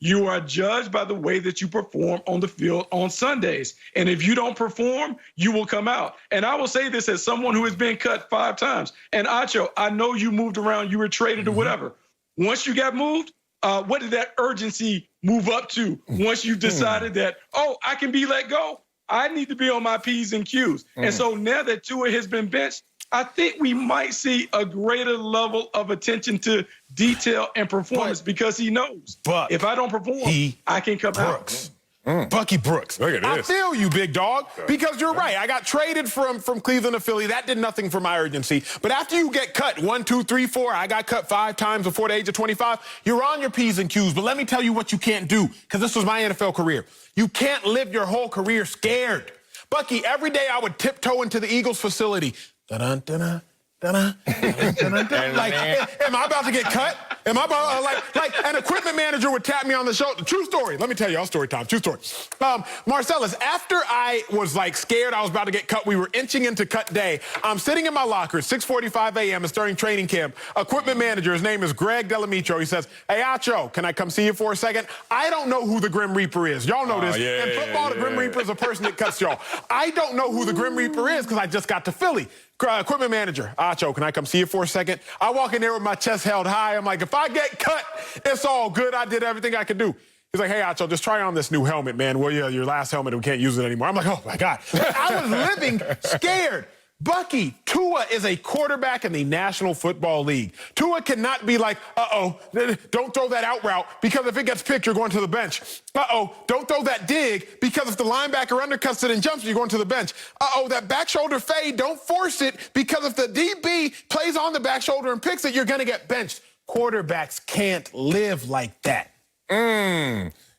you are judged by the way that you perform on the field on Sundays. And if you don't perform, you will come out. And I will say this as someone who has been cut 5 times. And Acho, I know you moved around, you were traded or whatever. Once you got moved, what did that urgency move up to once you decided that, oh, I can be let go? I need to be on my P's and Q's. And so now that Tua has been benched, I think we might see a greater level of attention to detail and performance because he knows if I don't perform, I can come out. Bucky Brooks. Look at this. I feel you, big dog, because you're right. I got traded from Cleveland to Philly. That did nothing for my urgency. But after you get cut 1, 2, 3, 4, I got cut 5 times before the age of 25, you're on your P's and Q's. But let me tell you what you can't do, because this was my NFL career. You can't live your whole career scared. Bucky, every day I would tiptoe into the Eagles facility. Dun-dun-dun-dun. Like, am I about to get cut? Am I about like an equipment manager would tap me on the shoulder? True story. Let me tell you, all story time. True story. Marcellus, after I was like scared I was about to get cut, we were inching into cut day. I'm sitting in my locker, 6:45 a.m. It's during training camp. Equipment manager, his name is Greg Delamitro. He says, "Hey, Acho, can I come see you for a second?" I don't know who the Grim Reaper is. Y'all know this. In football, the Grim Reaper is a person that cuts y'all. I don't know who the Grim Reaper is because I just got to Philly. Equipment manager, Acho, can I come see you for a second? I walk in there with my chest held high. I'm like, if I get cut, it's all good. I did everything I could do. He's like, hey, Acho, just try on this new helmet, man. Well, yeah, your last helmet, we can't use it anymore. I'm like, oh, my God. I was living scared. Bucky, Tua is a quarterback in the National Football League. Tua cannot be like, don't throw that out route because if it gets picked, you're going to the bench. Don't throw that dig because if the linebacker undercuts it and jumps, you're going to the bench. That back shoulder fade, don't force it because if the DB plays on the back shoulder and picks it, you're going to get benched. Quarterbacks can't live like that.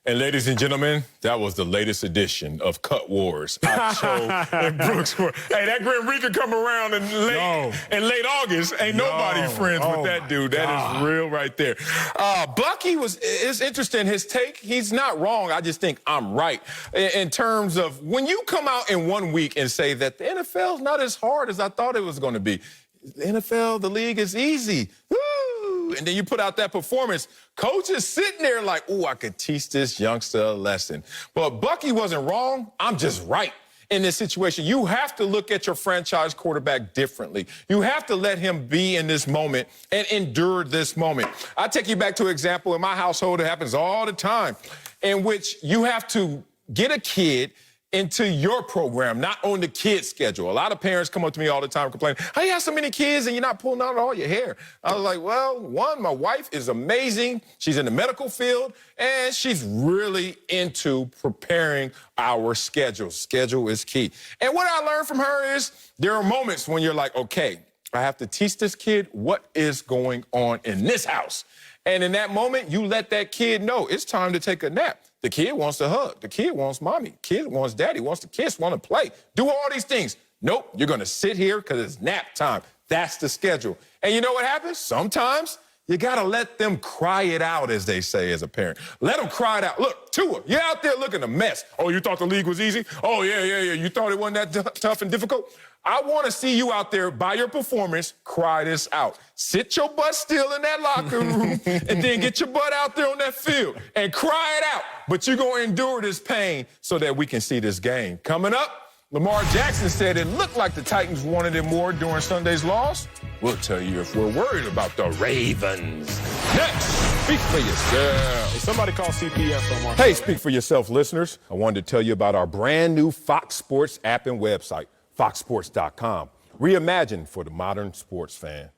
And ladies and gentlemen, that was the latest edition of Cut Wars. Acho and Brooks. Hey, that Grim Reaper come around in late August. Ain't nobody friends with that dude. That is real right there. Bucky is interesting. His take, he's not wrong. I just think I'm right in terms of when you come out in 1 week and say that the NFL's not as hard as I thought it was going to be. The NFL, the league is easy. Woo! And then you put out that performance. Coach is sitting there like, ooh, I could teach this youngster a lesson. But Bucky wasn't wrong. I'm just right in this situation. You have to look at your franchise quarterback differently. You have to let him be in this moment and endure this moment. I take you back to an example in my household. It happens all the time in which you have to get a kid into your program, not on the kid's schedule. A lot of parents come up to me all the time complaining, how you have so many kids and you're not pulling out all your hair? I was like, well, one, my wife is amazing. She's in the medical field, and she's really into preparing our schedule. Schedule is key. And what I learned from her is there are moments when you're like, okay, I have to teach this kid what is going on in this house. And in that moment, you let that kid know it's time to take a nap. The kid wants to hug. The kid wants mommy. The kid wants daddy, wants to kiss, want to play. Do all these things. Nope, you're going to sit here because it's nap time. That's the schedule. And you know what happens? Sometimes you got to let them cry it out, as they say as a parent. Let them cry it out. Look, Tua, you're out there looking a mess. Oh, you thought the league was easy? Oh, yeah. You thought it wasn't that tough and difficult? I want to see you out there, by your performance, cry this out. Sit your butt still in that locker room and then get your butt out there on that field and cry it out. But you're going to endure this pain so that we can see this game. Coming up, Lamar Jackson said it looked like the Titans wanted it more during Sunday's loss. We'll tell you if we're worried about the Ravens. Next, speak for yourself. Hey, somebody call CPS on Mark. Hey, speak for yourself, listeners. I wanted to tell you about our brand new Fox Sports app and website, foxsports.com. Reimagined for the modern sports fan.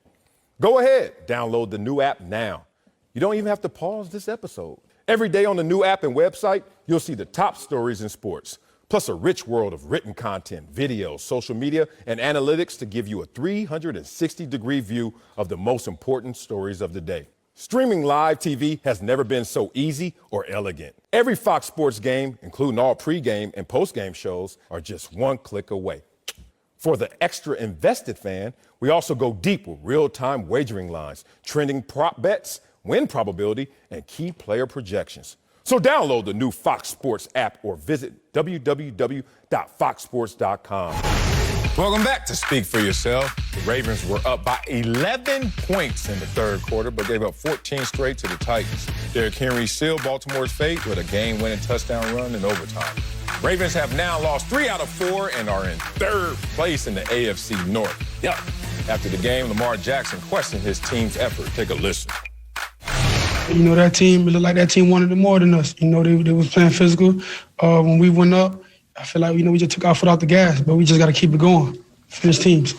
Go ahead, download the new app now. You don't even have to pause this episode. Every day on the new app and website, you'll see the top stories in sports, plus a rich world of written content, videos, social media, and analytics to give you a 360-degree view of the most important stories of the day. Streaming live TV has never been so easy or elegant. Every Fox Sports game, including all pregame and postgame shows, are just one click away. For the extra invested fan, we also go deep with real-time wagering lines, trending prop bets, win probability, and key player projections. So download the new Fox Sports app or visit www.foxsports.com. Welcome back to Speak for Yourself. The Ravens were up by 11 points in the third quarter, but gave up 14 straight to the Titans. Derrick Henry sealed Baltimore's fate with a game-winning touchdown run in overtime. Ravens have now lost 3 out of 4 and are in third place in the AFC North. Yup. After the game, Lamar Jackson questioned his team's effort. Take a listen. You know, that team, it looked like that team wanted it more than us. You know, they was playing physical. When we went up, I feel like, we just took our foot off the gas, but we just got to keep it going. Finish teams.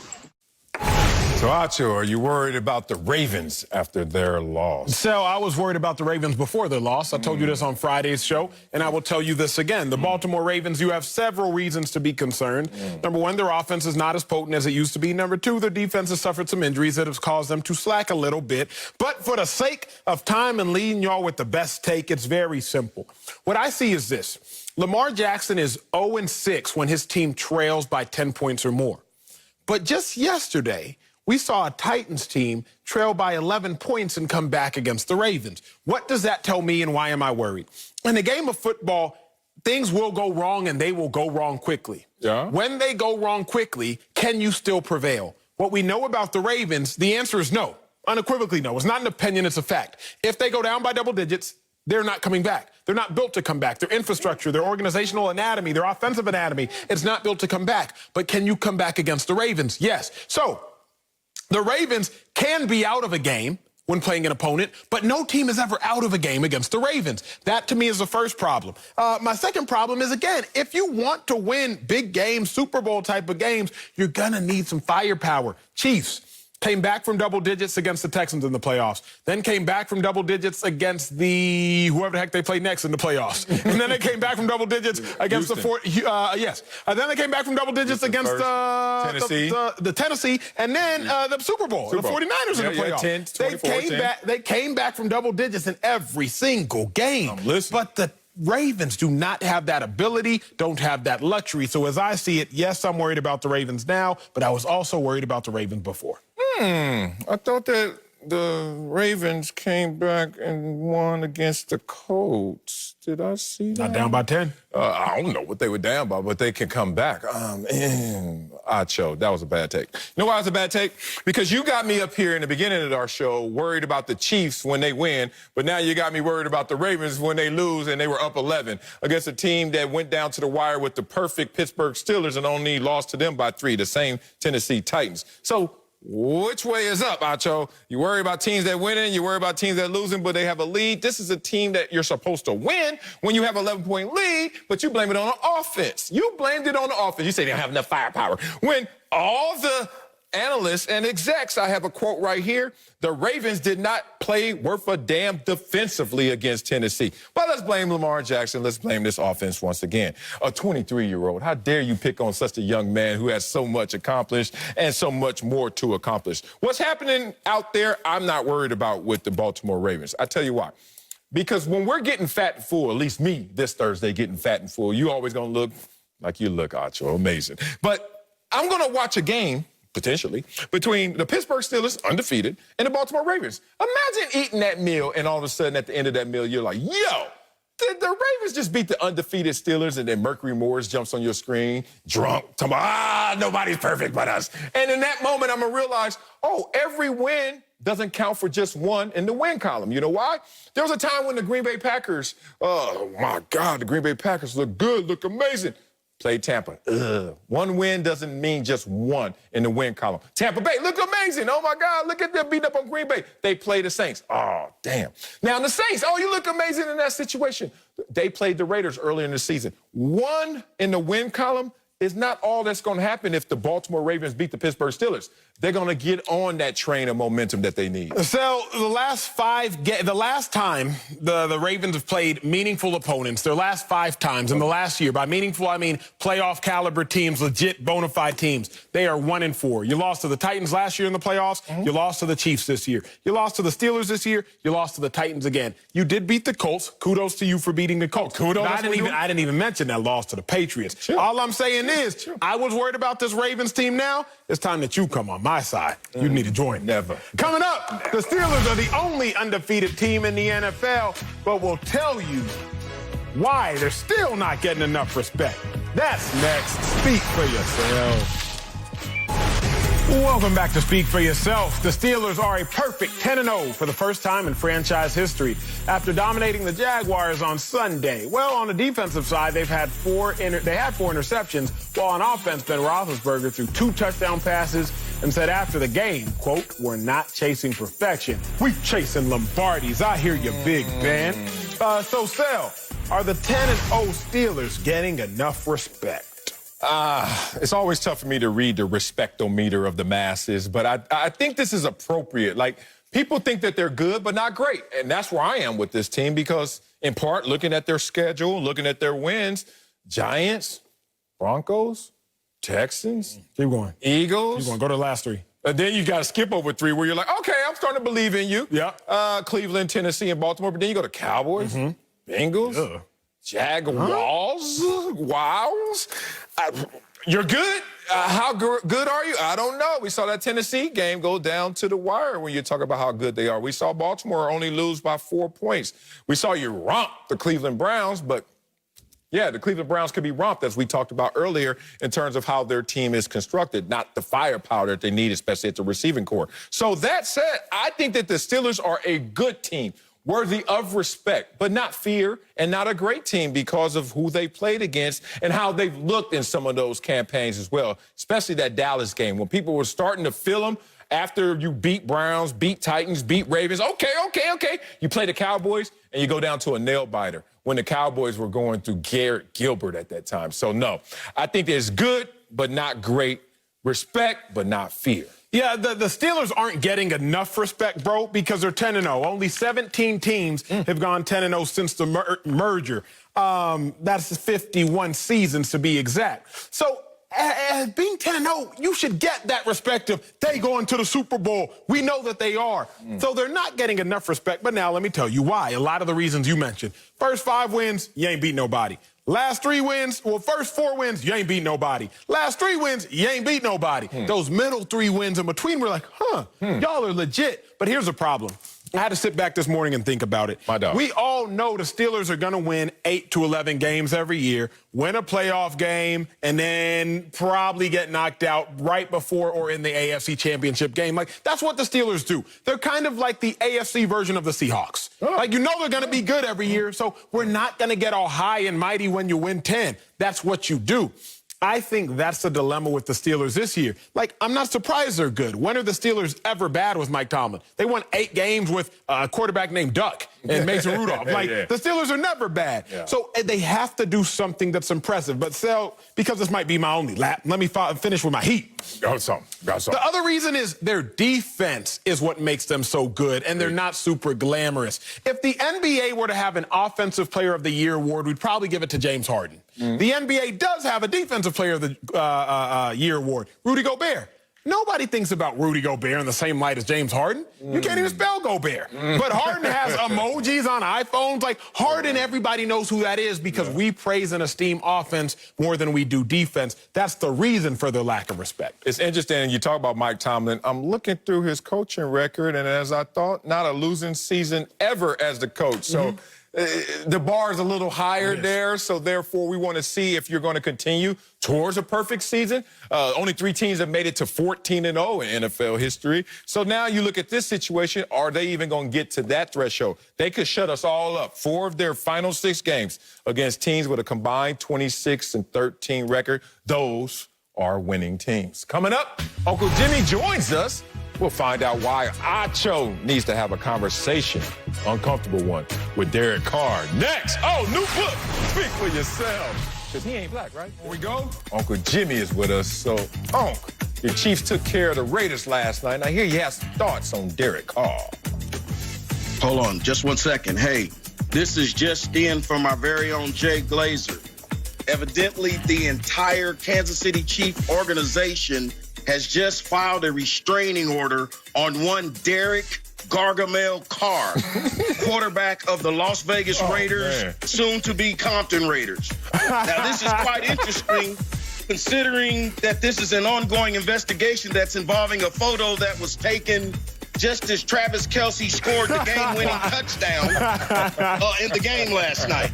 So, Acho, are you worried about the Ravens after their loss? So I was worried about the Ravens before their loss. I told you this on Friday's show, and I will tell you this again. The Baltimore Ravens, you have several reasons to be concerned. Number one, their offense is not as potent as it used to be. Number two, their defense has suffered some injuries that have caused them to slack a little bit. But for the sake of time and leading y'all with the best take, it's very simple. What I see is this. Lamar Jackson is 0-6 when his team trails by 10 points or more. But just yesterday, we saw a Titans team trail by 11 points and come back against the Ravens. What does that tell me, and why am I worried? In the game of football, things will go wrong, and they will go wrong quickly. Yeah. When they go wrong quickly, can you still prevail? What we know about the Ravens, the answer is no. Unequivocally no. It's not an opinion, it's a fact. If they go down by double digits, they're not coming back. They're not built to come back. Their infrastructure, their organizational anatomy, their offensive anatomy, it's not built to come back. But can you come back against the Ravens? Yes. So the Ravens can be out of a game when playing an opponent, but no team is ever out of a game against the Ravens. That, to me, is the first problem. My second problem is, again, if you want to win big games, Super Bowl type of games, you're going to need some firepower. Chiefs came back from double digits against the Texans in the playoffs, then came back from double digits against the whoever the heck they played next in the playoffs. And then they came back from double digits against then they came back from double digits against the Tennessee, and then the Super Bowl. The 49ers in the playoffs. They came back from double digits in every single game. But the Ravens do not have that ability, don't have that luxury. So as I see it, yes, I'm worried about the Ravens now, but I was also worried about the Ravens before. I thought that the Ravens came back and won against the Colts. Did I see that? Not down by 10. I don't know what they were down by, but they can come back. Acho, that was a bad take. You know why it was a bad take? Because you got me up here in the beginning of our show worried about the Chiefs when they win, but now you got me worried about the Ravens when they lose, and they were up 11 against a team that went down to the wire with the perfect Pittsburgh Steelers and only lost to them by 3, the same Tennessee Titans. So which way is up, Acho? You worry about teams that winning, you worry about teams that losing, but they have a lead. This is a team that you're supposed to win when you have an 11-point lead, but you blame it on the offense. You blamed it on the offense. You say they don't have enough firepower. When all the analysts and execs, I have a quote right here, the Ravens did not play worth a damn defensively against Tennessee. But let's blame Lamar Jackson. Let's blame this offense once again. A 23-year-old. How dare you pick on such a young man who has so much accomplished and so much more to accomplish? What's happening out there, I'm not worried about with the Baltimore Ravens. I tell you why. Because when we're getting fat and full, at least me this Thursday getting fat and full, you always going to look like you look, Acho. Amazing. But I'm going to watch a game potentially, between the Pittsburgh Steelers, undefeated, and the Baltimore Ravens. Imagine eating that meal, and all of a sudden, at the end of that meal, you're like, yo, did the Ravens just beat the undefeated Steelers? And then Mercury Morris jumps on your screen, drunk, talking about, nobody's perfect but us. And in that moment, I'm going to realize, oh, every win doesn't count for just one in the win column. You know why? There was a time when the Green Bay Packers, oh, my God, the Green Bay Packers look good, look amazing. Played Tampa. Ugh. One win doesn't mean just one in the win column. Tampa Bay, look amazing. Oh, my God, look at them beating up on Green Bay. They played the Saints. Oh, damn. Now, the Saints, oh, you look amazing in that situation. They played the Raiders earlier in the season. One in the win column is not all that's going to happen if the Baltimore Ravens beat the Pittsburgh Steelers. They're going to get on that train of momentum that they need. So the last time the Ravens have played meaningful opponents, their last 5 times in the last year, by meaningful I mean playoff caliber teams, legit bona fide teams, they are 1-4. You lost to the Titans last year in the playoffs. You lost to the Chiefs this year. You lost to the Steelers this year. You lost to the Titans again. You did beat the Colts. Kudos to you for beating the Colts. Kudos. I didn't even mention that loss to the Patriots. Sure. All I'm saying is, I was worried about this Ravens team now. It's time that you come on my side. You need to join. Never. Coming up, the Steelers are the only undefeated team in the NFL, but we'll tell you why they're still not getting enough respect. That's next. Speak for yourself. Welcome back to Speak for Yourself. The Steelers are a perfect 10-0 for the first time in franchise history after dominating the Jaguars on Sunday. Well, on the defensive side, they had 4 interceptions, while on offense, Ben Roethlisberger threw 2 touchdown passes and said after the game, quote, "We're not chasing perfection. We chasing Lombardis. I hear you, Big Ben." So, Sel, are the 10-0 Steelers getting enough respect? It's always tough for me to read the respectometer of the masses, but I think this is appropriate. Like, people think that they're good, but not great. And that's where I am with this team because, in part, looking at their schedule, looking at their wins, Giants, Broncos, Texans. Keep going. Eagles. Keep going. Go to the last 3. And then you got to skip over 3 where you're like, okay, I'm starting to believe in you. Yeah. Cleveland, Tennessee, and Baltimore. But then you go to Cowboys, Bengals, Jaguars, Wows. You're good. How good are you? I don't know. We saw that Tennessee game go down to the wire when you talk about how good they are. We saw Baltimore only lose by 4 points. We saw you romp the Cleveland Browns, but yeah, the Cleveland Browns could be romped, as we talked about earlier, in terms of how their team is constructed, not the firepower that they need, especially at the receiving core. So that said, I think that the Steelers are a good team, worthy of respect, but not fear, and not a great team because of who they played against and how they've looked in some of those campaigns as well, especially that Dallas game when people were starting to feel them after you beat Browns, beat Titans, beat Ravens. Okay. You play the Cowboys, and you go down to a nail-biter when the Cowboys were going through Garrett Gilbert at that time. So, no, I think there's good, but not great. Respect, but not fear. Yeah, the Steelers aren't getting enough respect, bro, because they're 10-0. Only 17 teams have gone 10-0 since the merger. That's 51 seasons to be exact. So, as being 10-0, you should get that respect of they going to the Super Bowl. We know that they are. So they're not getting enough respect. But now let me tell you why. A lot of the reasons you mentioned. First 5 wins, you ain't beat nobody. Last 3 wins, well, first 4 wins, you ain't beat nobody. Last 3 wins, you ain't beat nobody. Those middle 3 wins in between, we're like, y'all are legit. But here's the problem. I had to sit back this morning and think about it. My dog. We all know the Steelers are going to win 8 to 11 games every year, win a playoff game, and then probably get knocked out right before or in the AFC Championship game. Like, that's what the Steelers do. They're kind of like the AFC version of the Seahawks. Like, you know they're going to be good every year, so we're not going to get all high and mighty when you win 10. That's what you do. I think that's the dilemma with the Steelers this year. Like, I'm not surprised they're good. When are the Steelers ever bad with Mike Tomlin? They won 8 games with a quarterback named Duck and Mason Rudolph. Like, the Steelers are never bad. So they have to do something that's impressive. But, Sel, because this might be my only lap, let me finish with my heat. Got some. The other reason is their defense is what makes them so good, and they're not super glamorous. If the NBA were to have an Offensive Player of the Year award, we'd probably give it to James Harden. The NBA does have a Defensive Player of the Year award, Rudy Gobert. Nobody thinks about Rudy Gobert in the same light as James Harden. You can't even spell Gobert. But Harden has emojis on iPhones. Like, Harden, everybody knows who that is because we praise and esteem offense more than we do defense. That's the reason for their lack of respect. It's interesting. You talk about Mike Tomlin. I'm looking through his coaching record, and as I thought, not a losing season ever as the coach. So the bar is a little higher there, so therefore we want to see if you're going to continue towards a perfect season. Only 3 teams have made it to 14-0 in NFL history. So now you look at this situation, are they even going to get to that threshold? They could shut us all up. 4 of their final 6 games against teams with a combined 26-13 record. Those are winning teams. Coming up, Uncle Jimmy joins us. We'll find out why Acho needs to have a conversation, uncomfortable one, with Derek Carr. Next, new book, Speak for Yourself. Because he ain't black, right? Here we go. Uncle Jimmy is with us. So, Unc, your Chiefs took care of the Raiders last night. Now, here you have some thoughts on Derek Carr. Hold on, just 1 second. Hey, this is just in from our very own Jay Glazer. Evidently, the entire Kansas City Chief organization has just filed a restraining order on one Derek Gargamel Carr, quarterback of the Las Vegas Raiders, soon to be Compton Raiders. Now, this is quite interesting, considering that this is an ongoing investigation that's involving a photo that was taken just as Travis Kelce scored the game-winning touchdown in the game last night.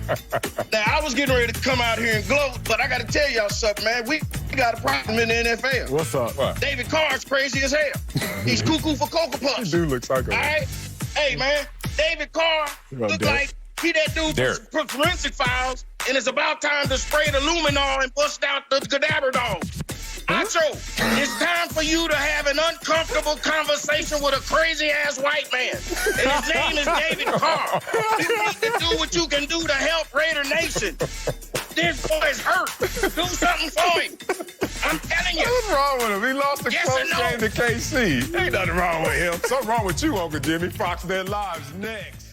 Now, I was getting ready to come out here and gloat, but I got to tell y'all something, man. We got a problem in the NFL. What's up? What? David Carr's crazy as hell. He's cuckoo for Cocoa Puffs. Dude looks like a... All right? Hey, man, David Carr look like he that dude for forensic files, and it's about time to spray the luminol and bust out the cadaver dog. Acho, it's time for you to have an uncomfortable conversation with a crazy-ass white man. And his name is David Carr. You need to do what you can do to help Raider Nation. This boy is hurt. Do something for him. I'm telling you. What's wrong with him? He lost a close game to KC. Ain't nothing wrong with him. Something wrong with you, Uncle Jimmy. Fox Dead Live's next.